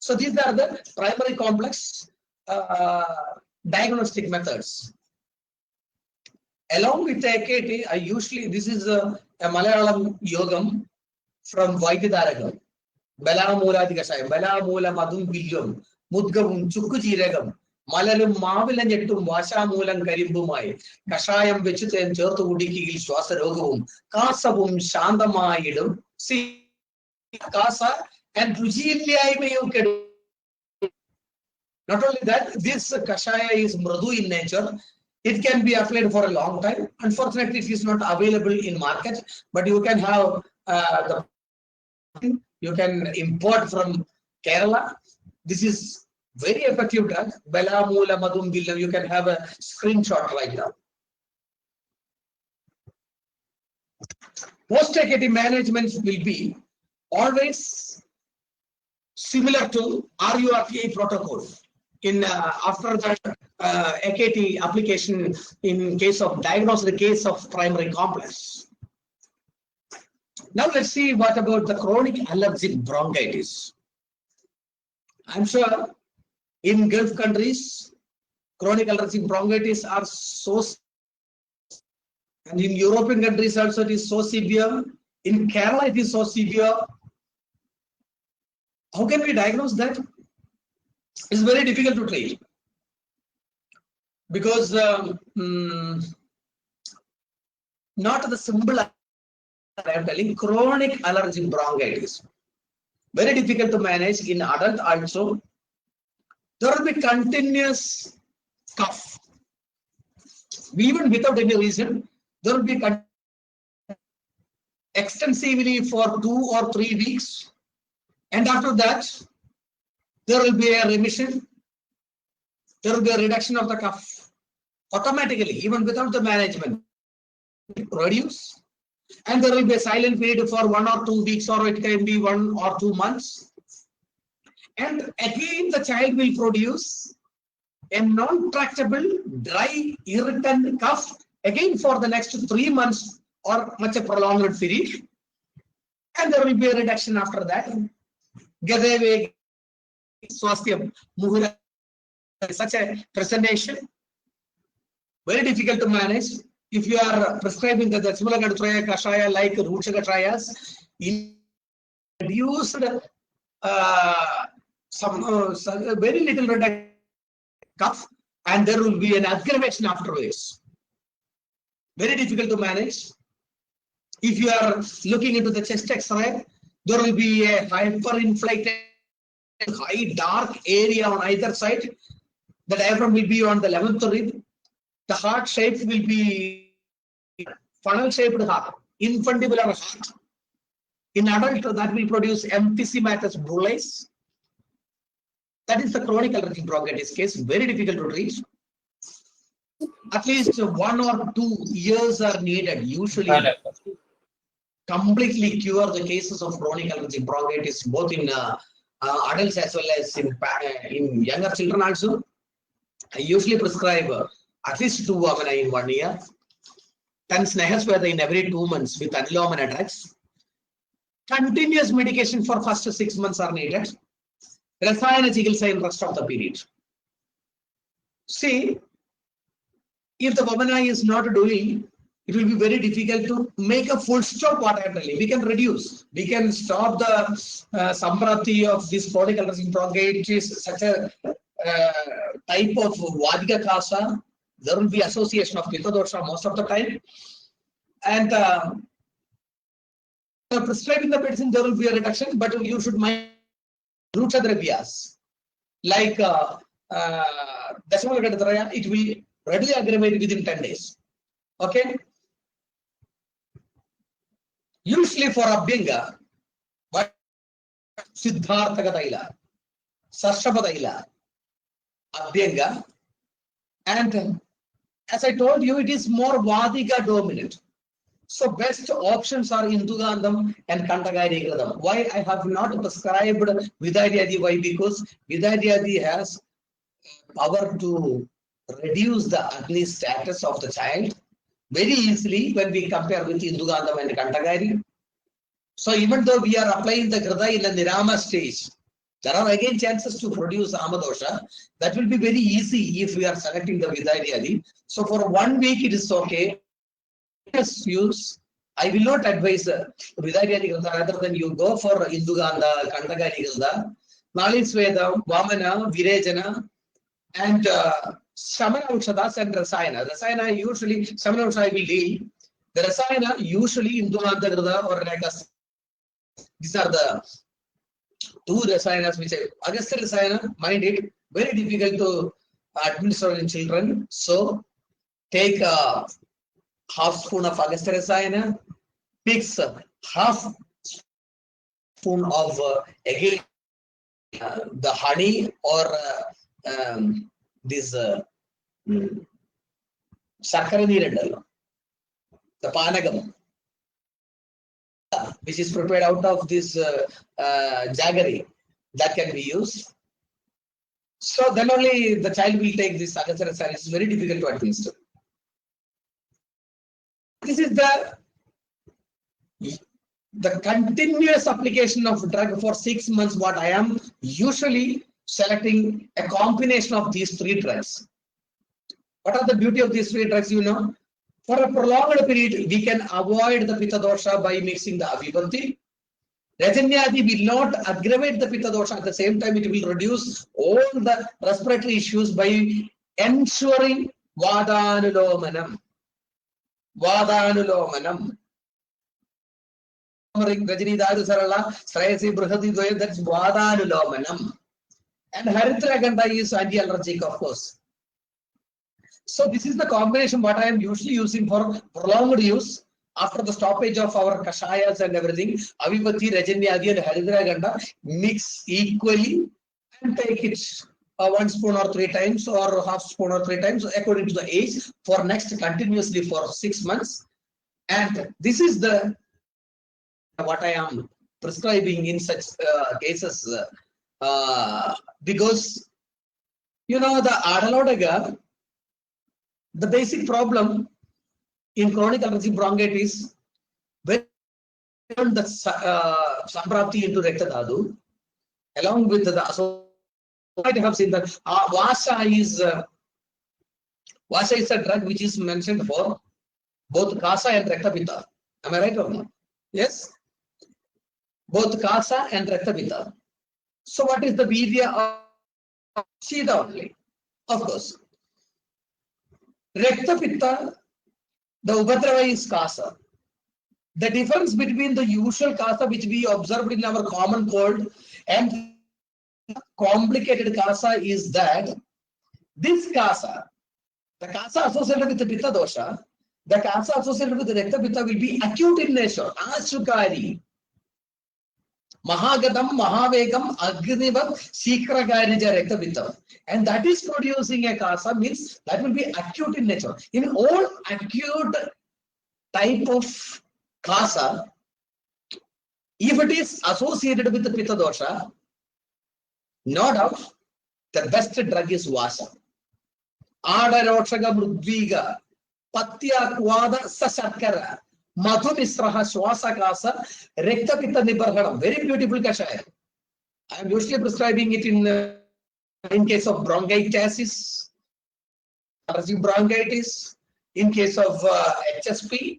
So these are the primary complex diagnostic methods. Along with the AKT, I usually, this is a Malayalam yogam from Vaidyadaragam. Balamooladhi Kashayam, Balamoolam Adum Bilyum, Mudgavum, Chukuchiragam, Malarum Mavilanjetum, Vashamulam Karimbumai, Kashayam Vichit and Chertu Udiki, Swasarogum, Kasabum, Shandamayidum, see Kasa and Rujilia. Not only that, this Kashaya is Mradu in nature. It can be applied for a long time. Unfortunately, it is not available in market, but you can have you can import from Kerala. This is very effective drug. Balamoola Madum Billam. You can have a screenshot right now. Post-AKT management will be always similar to RURPI protocol. In after that AKT application in case of diagnosis, the case of primary complex. Now let's see what about the chronic allergic bronchitis. I'm sure in Gulf countries, chronic allergic bronchitis are so, and in European countries also it is so severe. In Kerala it is so severe. How can we diagnose that? It's very difficult to treat because not the simple, I am telling, chronic allergic bronchitis. Very difficult to manage in adult also. There will be continuous cough. Even without any reason, there will be extensively for 2 or 3 weeks. And after that, there will be a remission. There will be a reduction of the cough. Automatically, even without the management, reduce. And there will be a silent period for 1 or 2 weeks, or it can be 1 or 2 months. And again, the child will produce a non-tractable, dry, irritant cough again for the next 3 months or much a prolonged period. And there will be a reduction after that. Gadeve Swasthya Muhura, such a presentation, very difficult to manage. If you are prescribing the Simulagadtraya Kashaya like Ruchagatrayas, reduced some very little reduction cough, and there will be an aggravation afterwards. Very difficult to manage. If you are looking into the chest X-ray, there will be a hyperinflated, high dark area on either side. The diaphragm will be on the 11th rib. The heart shape will be funnel shaped heart, infundibular heart. In adult, that will produce emphysematous bullae. That is the chronic allergic bronchitis case. Very difficult to treat. At least 1 or 2 years are needed usually. Completely cure the cases of chronic allergic bronchitis, both in adults as well as in younger children also. I usually prescribe at least 2 Vamana in 1 year, 10 Snehasweta in every 2 months with Anilomana drugs. Continuous medication for first 6 months are needed. Rasayana Chikitsa in rest of the period. See, if the Vamana is not doing, it will be very difficult to make a full stop what I am telling. We can reduce. We can stop the samprati of this chronic allergic bronchitis, such a type of Vadika Kasa. There will be association of Pitta dosha most of the time. And prescribing the medicine, there will be a reduction, but you should mind Ruchadravyas. Like Dasamagadraya, it will readily aggravate within 10 days. Okay? Usually for Abhyanga, but Siddhartha Taila, Sarshabha Taila, Abhyanga, and as I told you, it is more Vadika dominant. So best options are Indugandham and Kantagairikradam. Why I have not prescribed Vidyadyadi? Why? Because Vidyadyadi has power to reduce the ugly status of the child very easily when we compare with Indugandham and Kantagairi. So even though we are applying the Grada in the Nirama stage, There are again chances to produce Amadosha. That will be very easy if we are selecting the Vidaryadi. So for 1 week it is okay. Use. I will not advise Vidaryadi rather than you go for Induganda, Kandagari Ganda, Nalisvedam, Vamana, Virejana, and Samana Ukshadas and Rasayana. Rasayana usually, Samana Uksha will deal. The Rasayana usually Induganda or Rakas. These are the two Rasayanas which Agastya Rasayana, mind it, very difficult to administer in children. So take a half spoon of Agastya Rasayana, mix half spoon of again the honey or this Sakara Nirandala, the Panagam, which is prepared out of this jaggery, that can be used. So then only the child will take this Agastya Rasayana. It's very difficult to administer. This is the continuous application of drug for 6 months. What I am usually selecting a combination of these 3 drugs. What are the beauty of these 3 drugs? You know, for a prolonged period, we can avoid the Pitta dosha by mixing the Avibhakti. Rajanyadi will not aggravate the Pitta dosha. At the same time, it will reduce all the respiratory issues by ensuring Vadanulomanam. Vadanulomanam. Rajini Dadu Sarala, Srayasi Brahati Dwaya, that's Vadanulomanam. And Haritra Ganda is anti-allergic, of course. So this is the combination what I am usually using for prolonged use after the stoppage of our kashayas and everything. Avibhakti, Rajanyadi and Haritra Ganda mix equally and take it 1 spoon or 3 times or half spoon or 3 times according to the age for next continuously for 6 months. And this is the what I am prescribing in such cases because you know the Adalodaga, the basic problem in chronic allergic bronchitis when the samprapti into Rekta Dhatu along with the I have seen that Vasa is a drug which is mentioned for both Kasa and Rekta Pitta. Am I right or not? Yes? Both Kasa and Rekta Pitta. So what is the Vidya of Shida only? Of course. Rekta Pitta, the Upadrava is Kasa. The difference between the usual Kasa which we observed in our common cold and complicated Kasa is that this Kasa, the Kasa associated with the Pitta dosha, the Kasa associated with the Rekta Pitta will be acute in nature, Ashukari. Mahagadam, Mahavegam, Agnivam, Shikragarija Rekta Pitta. And that is producing a Kasa means that will be acute in nature. In all acute type of Kasa, if it is associated with the Pitta dosha, no doubt the best drug is Vasa. Adarokshaga Mrudviga, Patya Kwada Sasakara, Madhu Misraha Swasa Kasa, Rekta Pitta Nibarhadam. Very beautiful kashaya. I am usually prescribing it in case of bronchitis, allergic bronchitis, in case of HSP.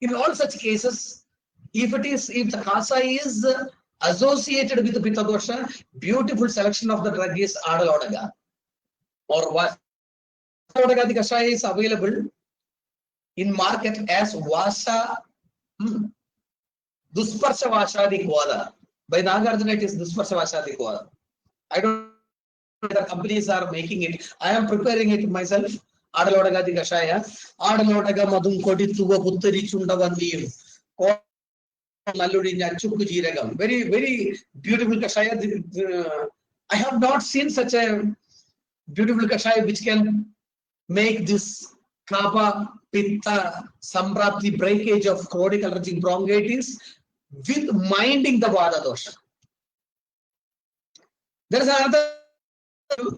In all such cases, if the Kasa is associated with the Pitta dosha, beautiful selection of the drug is Adalodaga. Or what? Adalodaga, the kashaya is available in market as Vasa, Dusparsha Vashadi Kwada. By Nagarjuna, it is Dusparsha Vashadi Kwada. I don't know whether companies are making it. I am preparing it myself. Adalodaga, the kashaya. Adalodaga Madum Koti Tuga Puttari Chundavandi. Very, very beautiful kashaya. I have not seen such a beautiful kashaya which can make this Kapha, Pitta, Samprapti breakage of chronic allergic bronchitis with minding the Vada dosha. There is another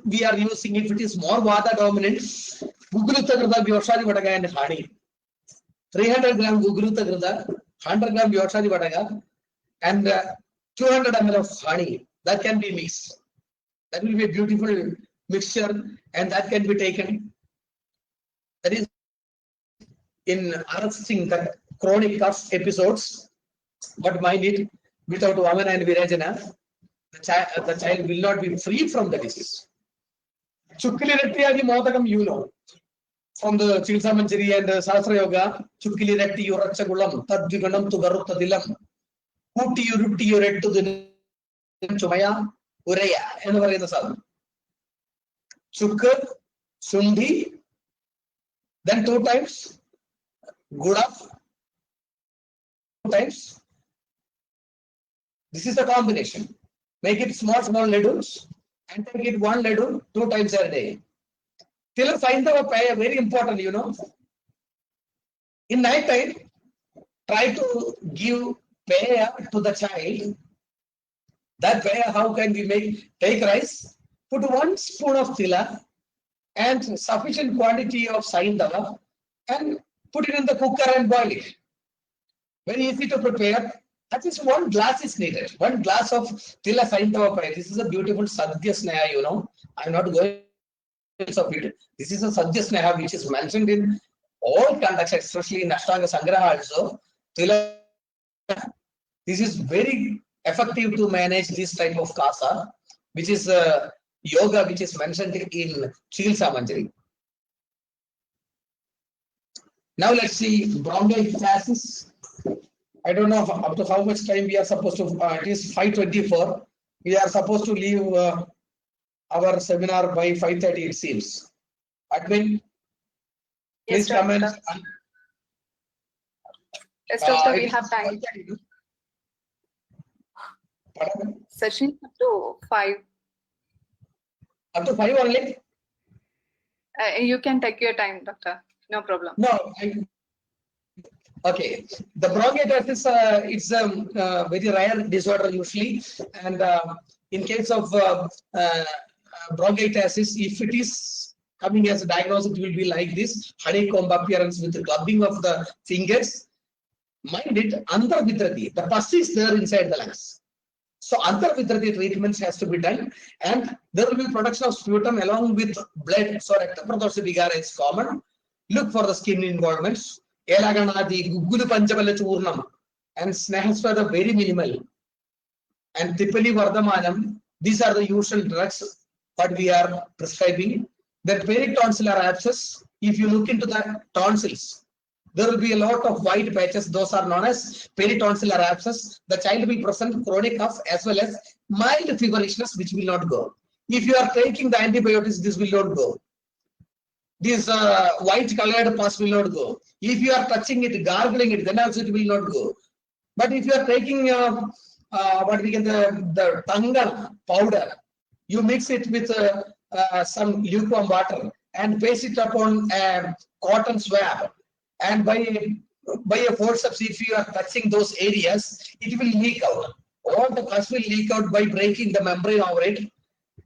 we are using if it is more Vada dominant. Gugurutagrada Vyoshadi Vadaga and honey. 300 gram Gugurutagrada, 100 gram Vyoshadi Vadaga, and 200 ml of honey. that can be mixed. That will be a beautiful mixture, and that can be taken. That is in arresting the chronic cough episodes. But mind it, without Vamana and Virajana, the child will not be free from the disease. Chukkili Retti Modakam, you know, from the Chilsa Manjari and Sastra Yoga, Chukkili Retti Urachagulam, Tadviganam to Garutadilam, Putti Urutti Uret to the Chumaya, Ureya, and over in the south. Chukka, Sundi, then 2 times, Gudaf, 2 times. This is the combination. Make it small ladoos and take it 1 ladoo 2 times a day. Till find the pay very important, you know. In night time, try to give pay to the child. That pay, how can we take rice, put 1 spoon of tila and sufficient quantity of saindava and put it in the cooker and boil it. Very easy to prepare. At least 1 glass is needed. 1 glass of tila saindava pay. This is a beautiful sadhya sneha, you know. I'm not going of it. This is a sadhya sneha which is mentioned in all contexts, especially in Ashtanga Sangraha also. Tila, this is very effective to manage this type of kasa, which is yoga, which is mentioned in Chilsa Manjari. Now let's see bronchiectasis. I don't know up to how much time we are supposed to. It is 5:24. We are supposed to leave our seminar by 5:30. It seems. Admin, please Yes, comment. Doctor. Yes, Doctor, we have time. Pardon? Session up to 5. Up to 5 only? You can take your time, Doctor. No problem. No. Okay. The bronchiectasis, it's a very rare disorder usually, and in case of bronchiectasis, if it is coming as a diagnosis, it will be like this: honeycomb appearance with the clubbing of the fingers. Mind it, antarvidrati, the pus is there inside the lungs. So antarvidrati treatments has to be done, and there will be production of sputum along with blood. So rectoprothosic vigara is common. Look for the skin involvements. Elaganadi, Gugulu Panchavala Churnam, and Snehaswada very minimal. And Tipali Vardamanam, these are the usual drugs what we are prescribing. The peritonsillar abscess, if you look into the tonsils, there will be a lot of white patches. Those are known as peritonsillar abscess. The child will present chronic cough as well as mild feverishness, which will not go. If you are taking the antibiotics, this will not go. This white colored pus will not go. If you are touching it, gargling it, then also it will not go. But if you are taking what we get the tanga powder, you mix it with some lukewarm water and paste it upon a cotton swab, and by a forceps, if you are touching those areas, it will leak out. All the pus will leak out by breaking the membrane over it,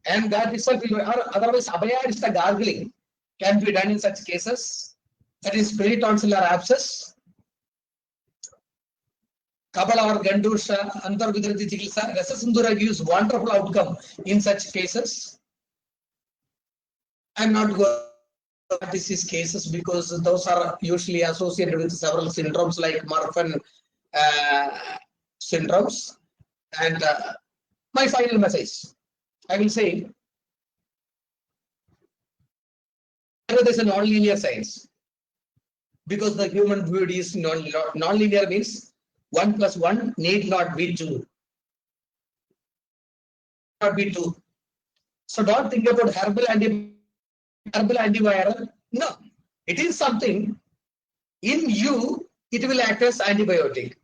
and that itself will, or otherwise abhayarishta gargling can be done in such cases. That is peritonsillar abscess. Kabala or Gandusha, Antarvidrati Chikitsa, Rasasundara gives wonderful outcome in such cases. I'm not going to disease cases because those are usually associated with several syndromes like Marfan syndromes. And my final message, I will say, there's a non-linear science, because the human body is non-linear means 1 plus 1 need not be 2. So don't think about herbal antiviral. No, it is something in you. It will act as antibiotic.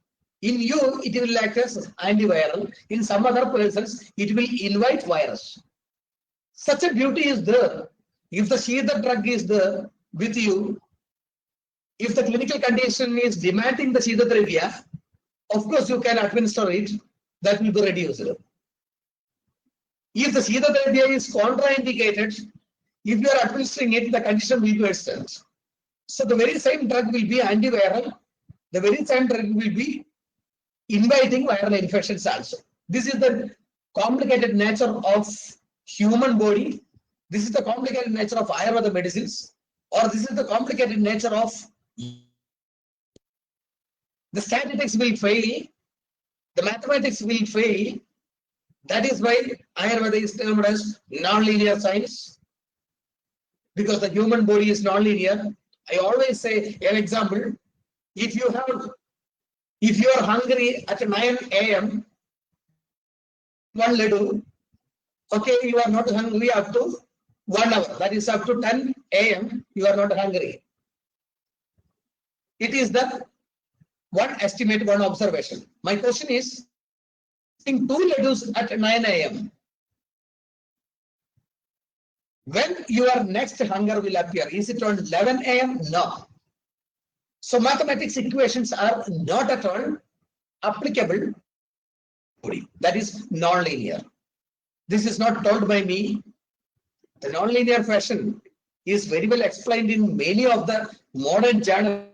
In you, it will act as antiviral. In some other persons, it will invite virus. Such a beauty is there. If the Shida drug is there with you, if the clinical condition is demanding the Shida Dravya, of course you can administer it, that will be reduced. If the Shida Dravya is contraindicated, if you are administering it, the condition will be worsened. So the very same drug will be antiviral, the very same drug will be inviting viral infections also. This is the complicated nature of human body. This is the complicated nature of Ayurveda medicines, or this is the complicated nature of the statistics will fail, the mathematics will fail. That is why Ayurveda is termed as non-linear science, because the human body is non-linear. I always say an example: if you are hungry at 9 a.m., one laddu, okay, you are not hungry up to 1 hour. That is up to 10 a.m. You are not hungry. It is the one estimate, one observation. My question is, in 2 laddus at 9 a.m., when your next hunger will appear? Is it on 11 a.m.? No. So mathematics equations are not at all applicable. That is non-linear. This is not told by me. The non-linear fashion is very well explained in many of the modern journals.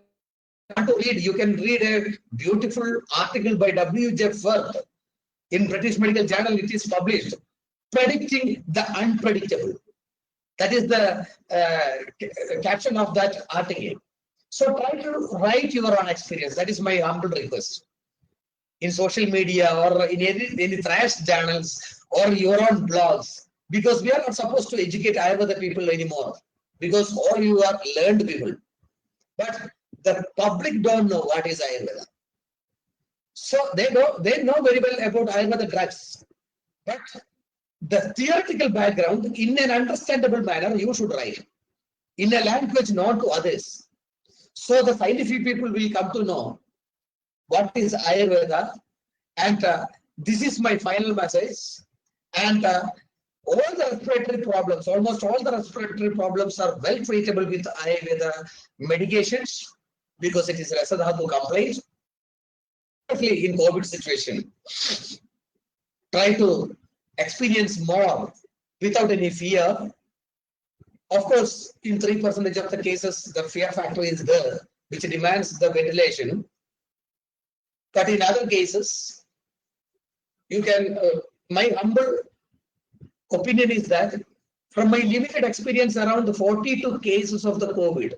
To read, you can read a beautiful article by W.J. Firth in British Medical Journal. It is published, predicting the unpredictable. That is the caption of that article. So try to write your own experience. That is my humble request. In social media or in any trash journals or your own blogs, because we are not supposed to educate Ayurveda people anymore, because all you are learned people. But the public don't know what is Ayurveda. So they know very well about Ayurveda drugs. But the theoretical background, in an understandable manner, you should write in a language known to others. So the scientific people will come to know what is Ayurveda. And this is my final message. And all the respiratory problems, almost all the respiratory problems are well treatable with Ayurveda medications, because it is Rasadhatu complaint. Especially in COVID situation, try to experience more without any fear. Of course, in 3% of the cases, the fear factor is there, which demands the ventilation. But in other cases, you can, my humble opinion is that from my limited experience around the 42 cases of the COVID,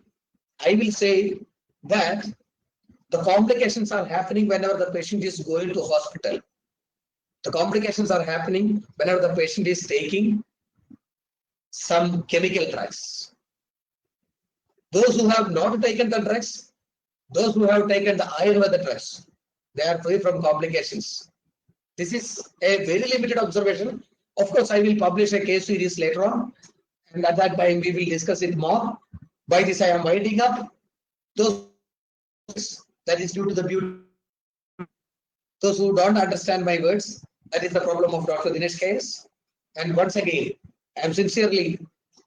I will say that the complications are happening whenever the patient is going to hospital. The complications are happening whenever the patient is taking some chemical drugs. Those who have not taken the drugs, those who have taken the Ayurveda drugs, they are free from complications. This is a very limited observation. Of course, I will publish a case series later on, and at that time we will discuss it more. By this, I am winding up. That is due to the beauty. Those who don't understand my words, that is the problem of Dr. Dinesh case. And once again, I am sincerely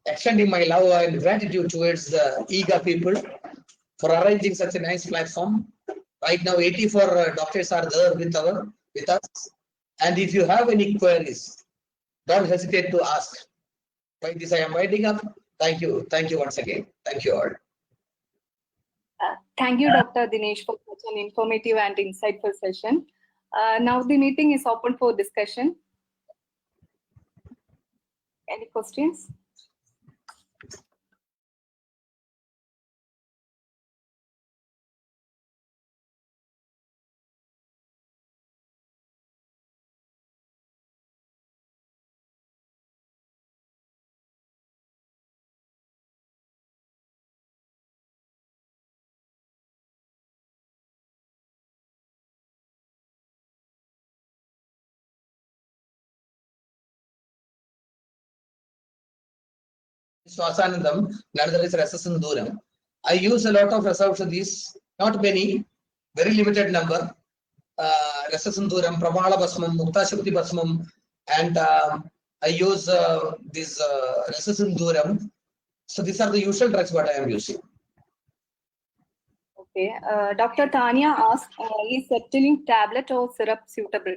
extending my love and gratitude towards the EGA people for arranging such a nice platform. Right now, 84 doctors are there with us. And if you have any queries, don't hesitate to ask. By this, I am winding up. Thank you. Thank you once again. Thank you all. Thank you, Dr. Dinesh, for such an informative and insightful session. Now the meeting is open for discussion. Any questions? Swasanandam, another is Rasasunduram. I use a lot of Rasaushadhis, not many, very limited number. Rasasunduram, Pramala Basmam, Mukta Shakti Basmam, and I use this Rasasunduram. So these are the usual drugs what I am using. Okay. Dr. Tanya asked, is Sertraline tablet or syrup suitable?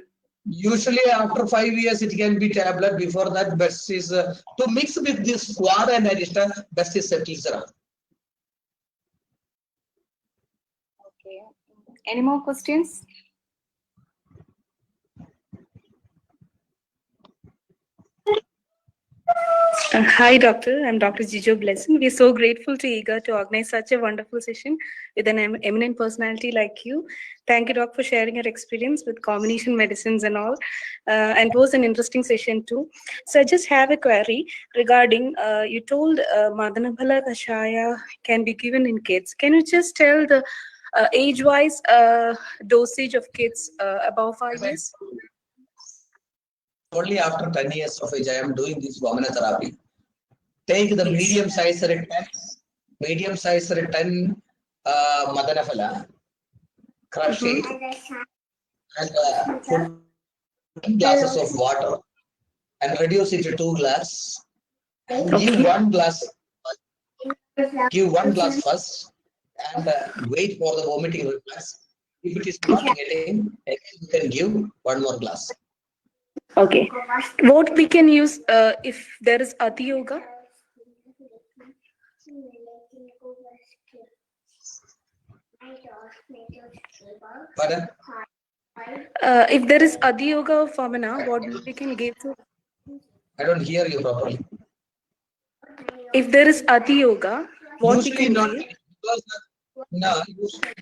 Usually after 5 years it can be tablet. Before that, best is to mix with this squad and Arista, best is Sertraline syrup. Okay. Any more questions? Hi, Doctor. I'm Dr. Jijo Blessing. We're so grateful to EGA to organize such a wonderful session with an eminent personality like you. Thank you, Doc, for sharing your experience with combination medicines and all. And it was an interesting session too. So I just have a query regarding, you told Madanaphala Kashaya can be given in kids. Can you just tell the age-wise dosage of kids above 5 years? Only after 10 years of age, I am doing this Vamana therapy. Take the medium size return, Madanaphala, crush it, and put 10 glasses of water and reduce it to 2 glasses. And give 1 glass. Give 1 glass first and wait for the vomiting reflex. If it is not getting, again you can give 1 more glass. Okay. What we can use if there is Ati Yoga? Pardon? If there is Adi Yoga Formula, what we can give to? I don't hear you properly. If there is Ati Yoga, what Usually we can not, give? because no, usually.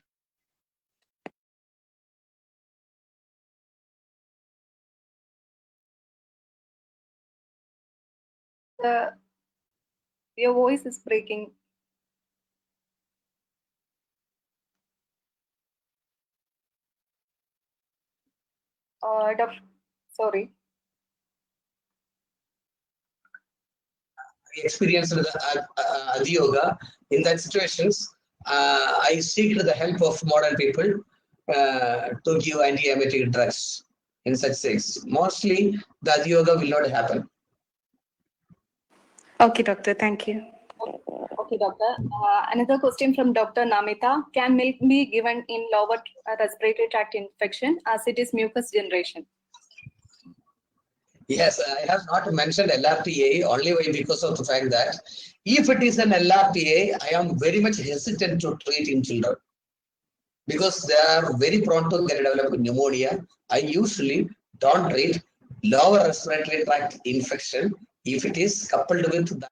Your voice is breaking. Sorry. Experienced the Adi Yoga. In that situations, I seek the help of modern people to give anti-emetic drugs in such things. Mostly, the Adi Yoga will not happen. Okay, doctor. Thank you. Okay, doctor. Another question from Dr. Namita. Can milk be given in lower respiratory tract infection as it is mucus generation? Yes, I have not mentioned LRTA only because of the fact that if it is an LRTA, I am very much hesitant to treat in children because they are very prone to get develop pneumonia. I usually don't treat lower respiratory tract infection if it is coupled with that.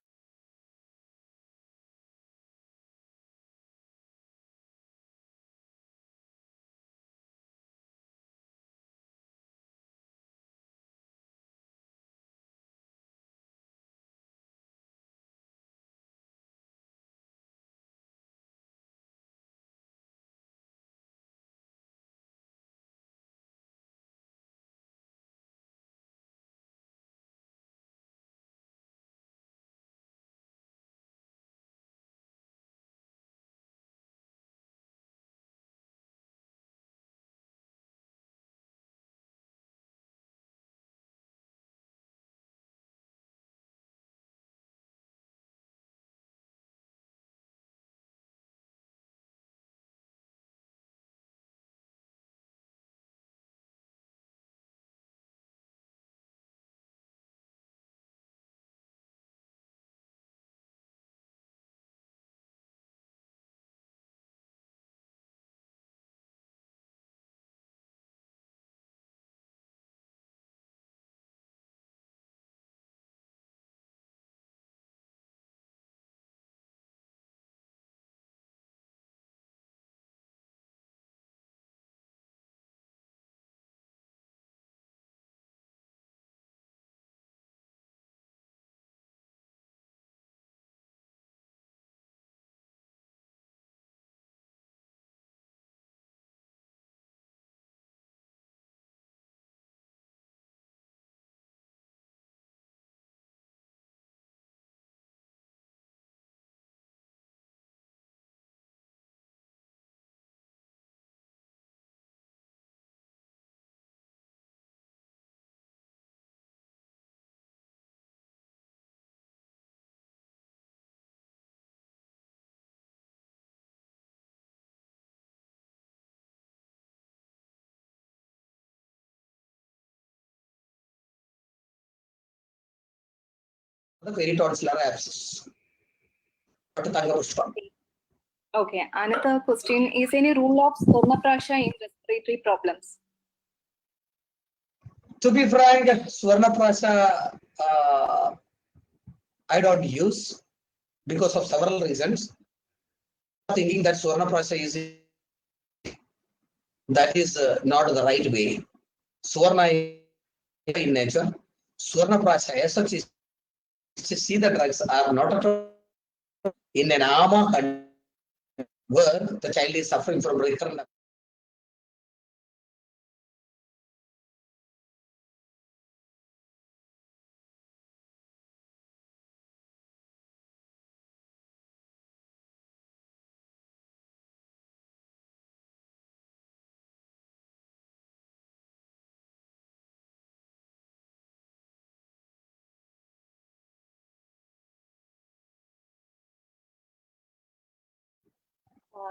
The peritonsillar abscess. Okay, another question is any rule of Swarnaprasha in respiratory problems? To be frank, Swarnaprasha I don't use because of several reasons. Thinking that Swarna Prasha is that is not the right way. Swarna in nature, Swarna Prasha as such is to see the drugs are not at all in an ama where the child is suffering from recurrent.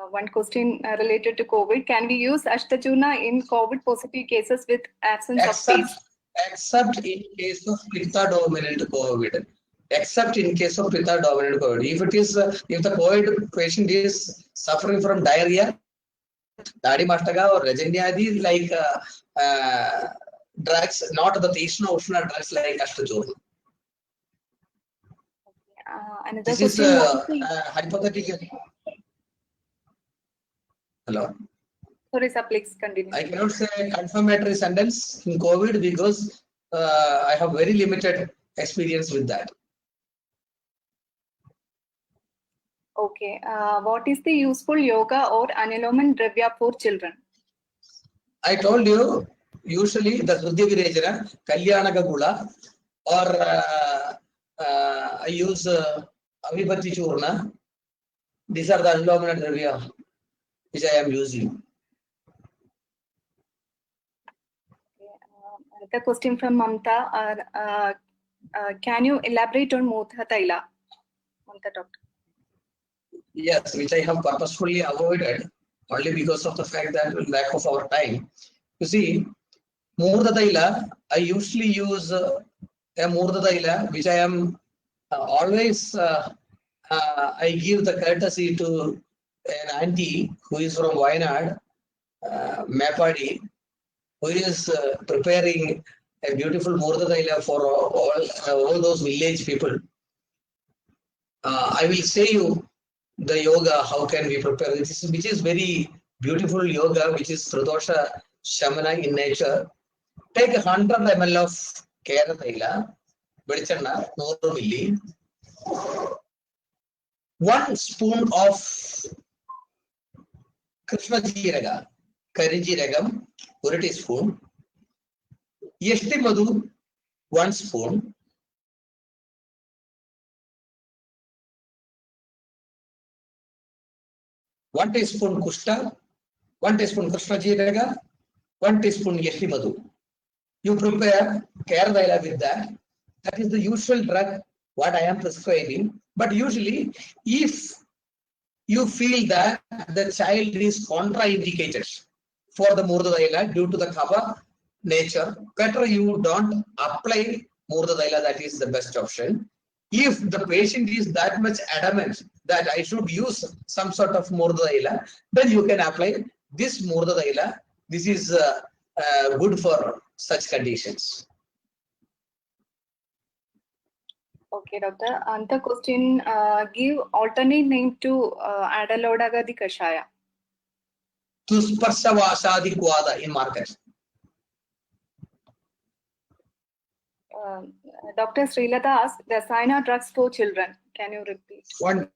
One question related to COVID. Can we use Ashtachurna in COVID positive cases with absence of taste? Except in case of Pitta dominant COVID. Except in case of Pitta dominant COVID. If it is, if the COVID patient is suffering from diarrhea, Dadi Mastaga or Rajanyadi like drugs, not the Tishna Ushna drugs like Ashtachurna. Another This is question. hypothetical. Hello. Sorry, sir, please continue. I cannot say a confirmatory sentence in COVID because I have very limited experience with that. Okay. What is the useful yoga or Anuloma Dravya for children? I told you, usually the Hridya Virejana, Kalyanaka Gula, or I use Avibhati Churna. These are the Anuloma Dravya which I am using. The question from Mamta. Can you elaborate on Mudha Taila? Mamta doctor. Yes, which I have purposefully avoided only because of the fact that lack of our time. You see, Murda Taila, I usually use a Murda Taila, which I am always, I give the courtesy to an auntie who is from Wayanad, Mapadi, who is preparing a beautiful Murda Taila for all those village people. I will say you the yoga, how can we prepare this, which is very beautiful yoga, which is Pradosha Shamana in nature. Take 100 ml of Kera Taila, Vedichanna, 100 milli, 1 spoon of Krishna Jiraga, Karijiragam, 1 teaspoon, Yeshti Madhu, 1 spoon, one teaspoon Kushta, 1 teaspoon Krishna Jiraga, 1 teaspoon Yeshti Madhu. You prepare Kerala with that. That is the usual drug what I am prescribing. But usually, if you feel that the child is contraindicated for the Murdadaila due to the kapha nature, better you don't apply Murdadaila. That is the best option. If the patient is that much adamant that I should use some sort of Murdadaila, then you can apply this Murdadaila. This is good for such conditions. Okay, doctor. And the question, give alternate name to Adalodagadi Kashaya. Tusparshavasadi Kwada in market. Dr. Srilata asked, the Rasayana drugs for children. Can you repeat? One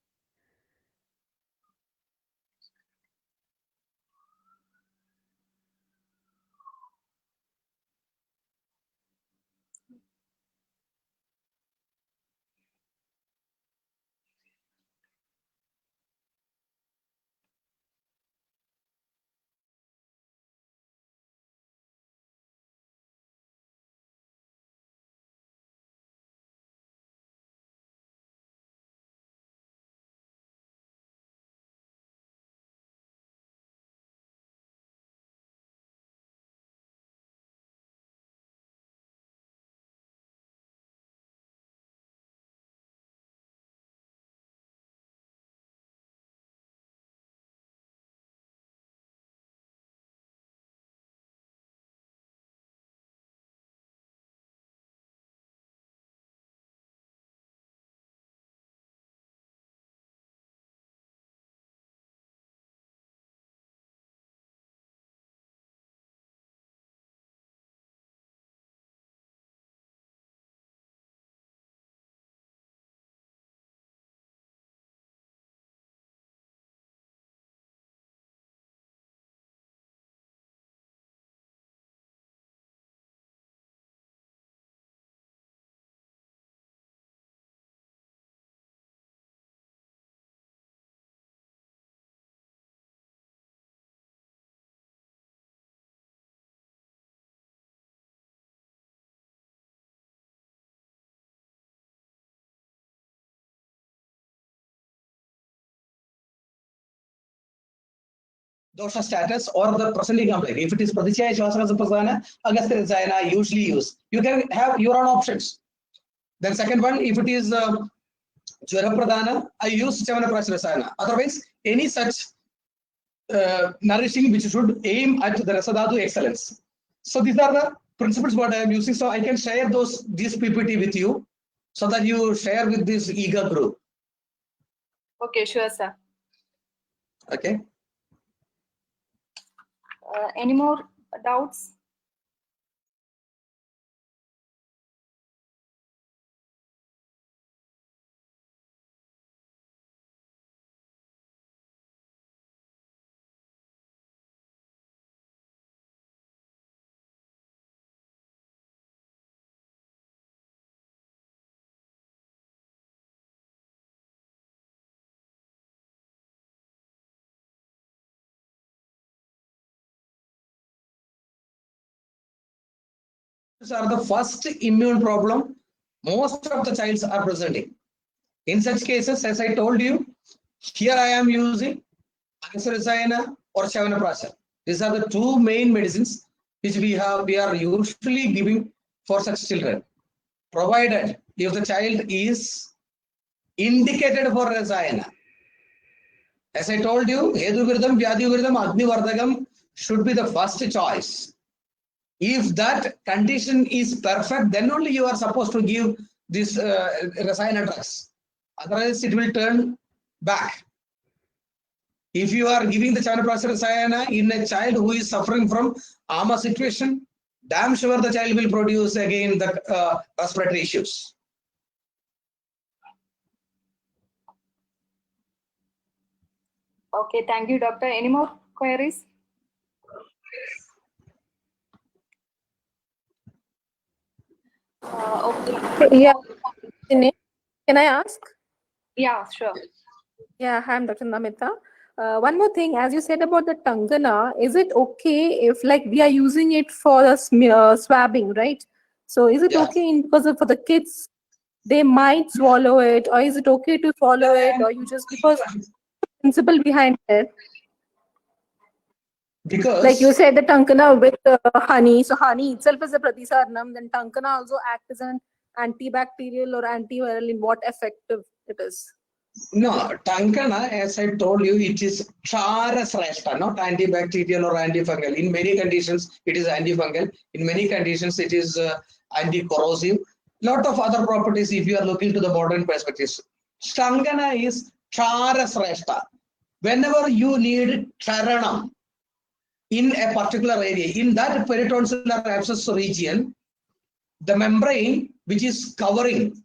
dosha status or the presenting complaint. If it is Pradishaya Shwasana Prasana, Agastya Rasayana usually use. You can have your own options. Then second one, if it is Jwara Pradhana, I use Chavanaprash Rasayana. Otherwise, any such nourishing which should aim at the Rasadhatu excellence. So these are the principles what I am using. So I can share these PPT with you so that you share with this eager group. Okay, sure, sir. Okay. Any more doubts? These are the first immune problem most of the childs are presenting. In such cases, as I told you, here I am using Agastya Rasayana or Chavanaprasha. These are the two main medicines which we are usually giving for such children, provided if the child is indicated for Rasayana. As I told you, Heduvirdam, Vyadhivirdam, Agnivardhakam should be the first choice. If that condition is perfect, then only you are supposed to give this Rasayana drugs. Otherwise, it will turn back. If you are giving the Chavanaprasha Rasayana in a child who is suffering from AMA situation, damn sure the child will produce again the respiratory issues. Okay, thank you, doctor. Any more queries? Okay. Yeah. Can I ask? Yeah, sure. Yeah, I'm Dr. Namita. One more thing, as you said about the Tangana, is it okay if like we are using it for the swabbing, right? So is it Yeah. okay because for the kids, they might swallow it, or is it okay to swallow it, or you just because principle behind it? Because Like you said, the Tankana with honey, so honey itself is a pratisarnam, then Tankana also acts as an antibacterial or antiviral in what effective it is. no, Tankana, as I told you, it is Charasrashta, not antibacterial or antifungal. In many conditions, it is antifungal. In many conditions, it is anti-corrosive. Lot of other properties if you are looking to the modern perspectives. Tankana is Charasrashta. Whenever you need charanam in a particular area, in that peritonsillar abscess region, the membrane which is covering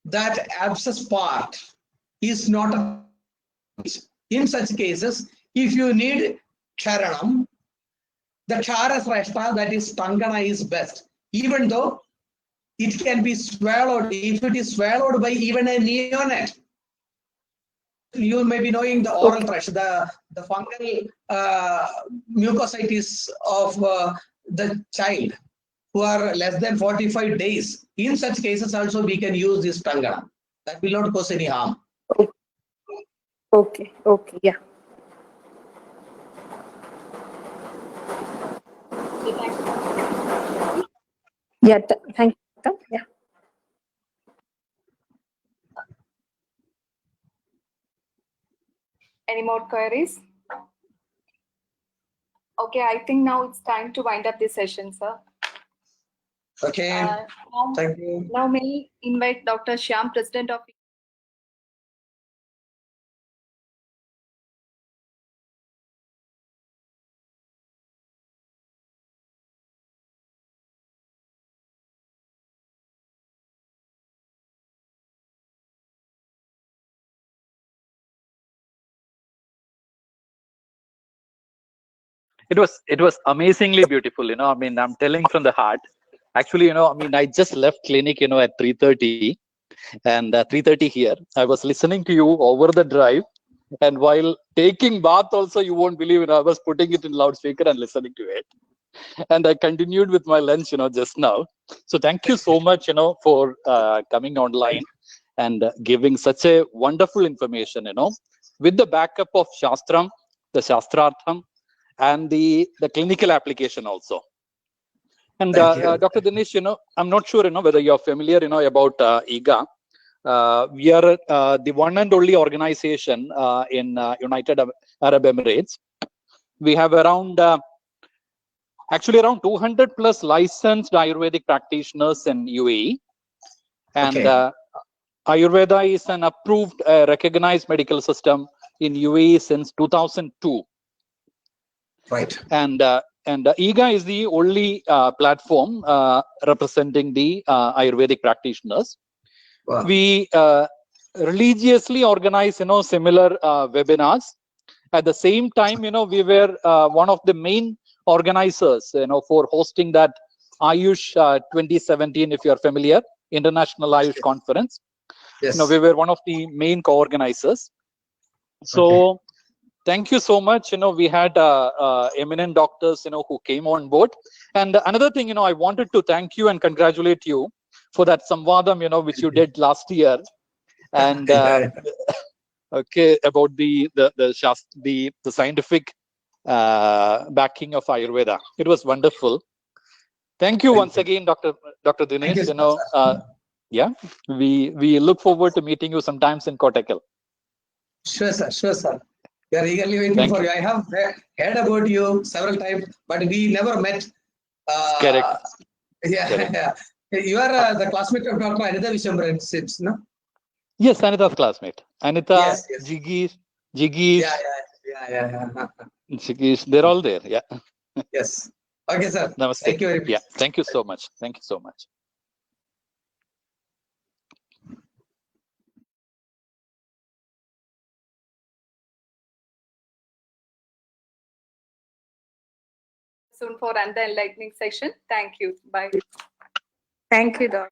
that abscess part is not a. In such cases, if you need charanam, the charasrashta, that is Tankana, is best, even though it can be swallowed. If it is swallowed by even a neonate, you may be knowing the oral thrush, the fungal mucositis of the child who are less than 45 days. In such cases also we can use this Tankana. That will not cause any harm. Okay, yeah. Okay, thank you. Yeah, thank you. Yeah. Any more queries? Okay, I think now it's time to wind up this session, sir. Okay, Now, thank you. now may I invite Dr. Shyam, President of It was amazingly beautiful, you know. I mean, I'm telling from the heart. Actually, you know, I mean, I just left clinic, you know, at 3:30, and 3:30 here. I was listening to you over the drive, and while taking bath also, you won't believe it, I was putting it in loudspeaker and listening to it. And I continued with my lunch, you know, just now. So thank you so much, you know, for coming online and giving such a wonderful information, you know, with the backup of Shastram, the Shastrartham, and the clinical application also. And Thank you. Dr. Dinesh, I'm not sure, whether you're familiar, about IGA. We are the one and only organization in United Arab Emirates. We have around actually around 200 plus licensed Ayurvedic practitioners in UAE. And Okay. Ayurveda is an approved, recognized medical system in UAE since 2002. Right. And IGA is the only platform representing the Ayurvedic practitioners. Wow. We religiously organize, similar webinars. At the same time, we were one of the main organizers, for hosting that Ayush 2017, if you're familiar, International Ayush Conference. Yes. We were one of the main co-organizers. So thank you so much. We had eminent doctors, who came on board. And another thing, I wanted to thank you and congratulate you for that Samvadam, which you did last year. And okay, about the scientific backing of Ayurveda. It was wonderful. Thank you once again, Dr. Dinesh. Thank you so much, sir. Yeah, we look forward to meeting you sometimes in Kottakkal. Sure, sir. Sure, sir. We are eagerly waiting Thank for you. you. I have heard about you several times, but we never met. Correct. Yeah, Correct. yeah. You are the classmate of Dr. Anita Vishwambaran, it seems, no? Yes, Anita's classmate. Anita, Yes, yes. Jigish, Yeah. Jigish, they're all there. Yeah. Yes. Okay, sir. Namaste. Thank you very much. Yeah. Thank you so much. Thank you so much. Soon for another enlightening session. Thank you. Bye. Thank you, Doc.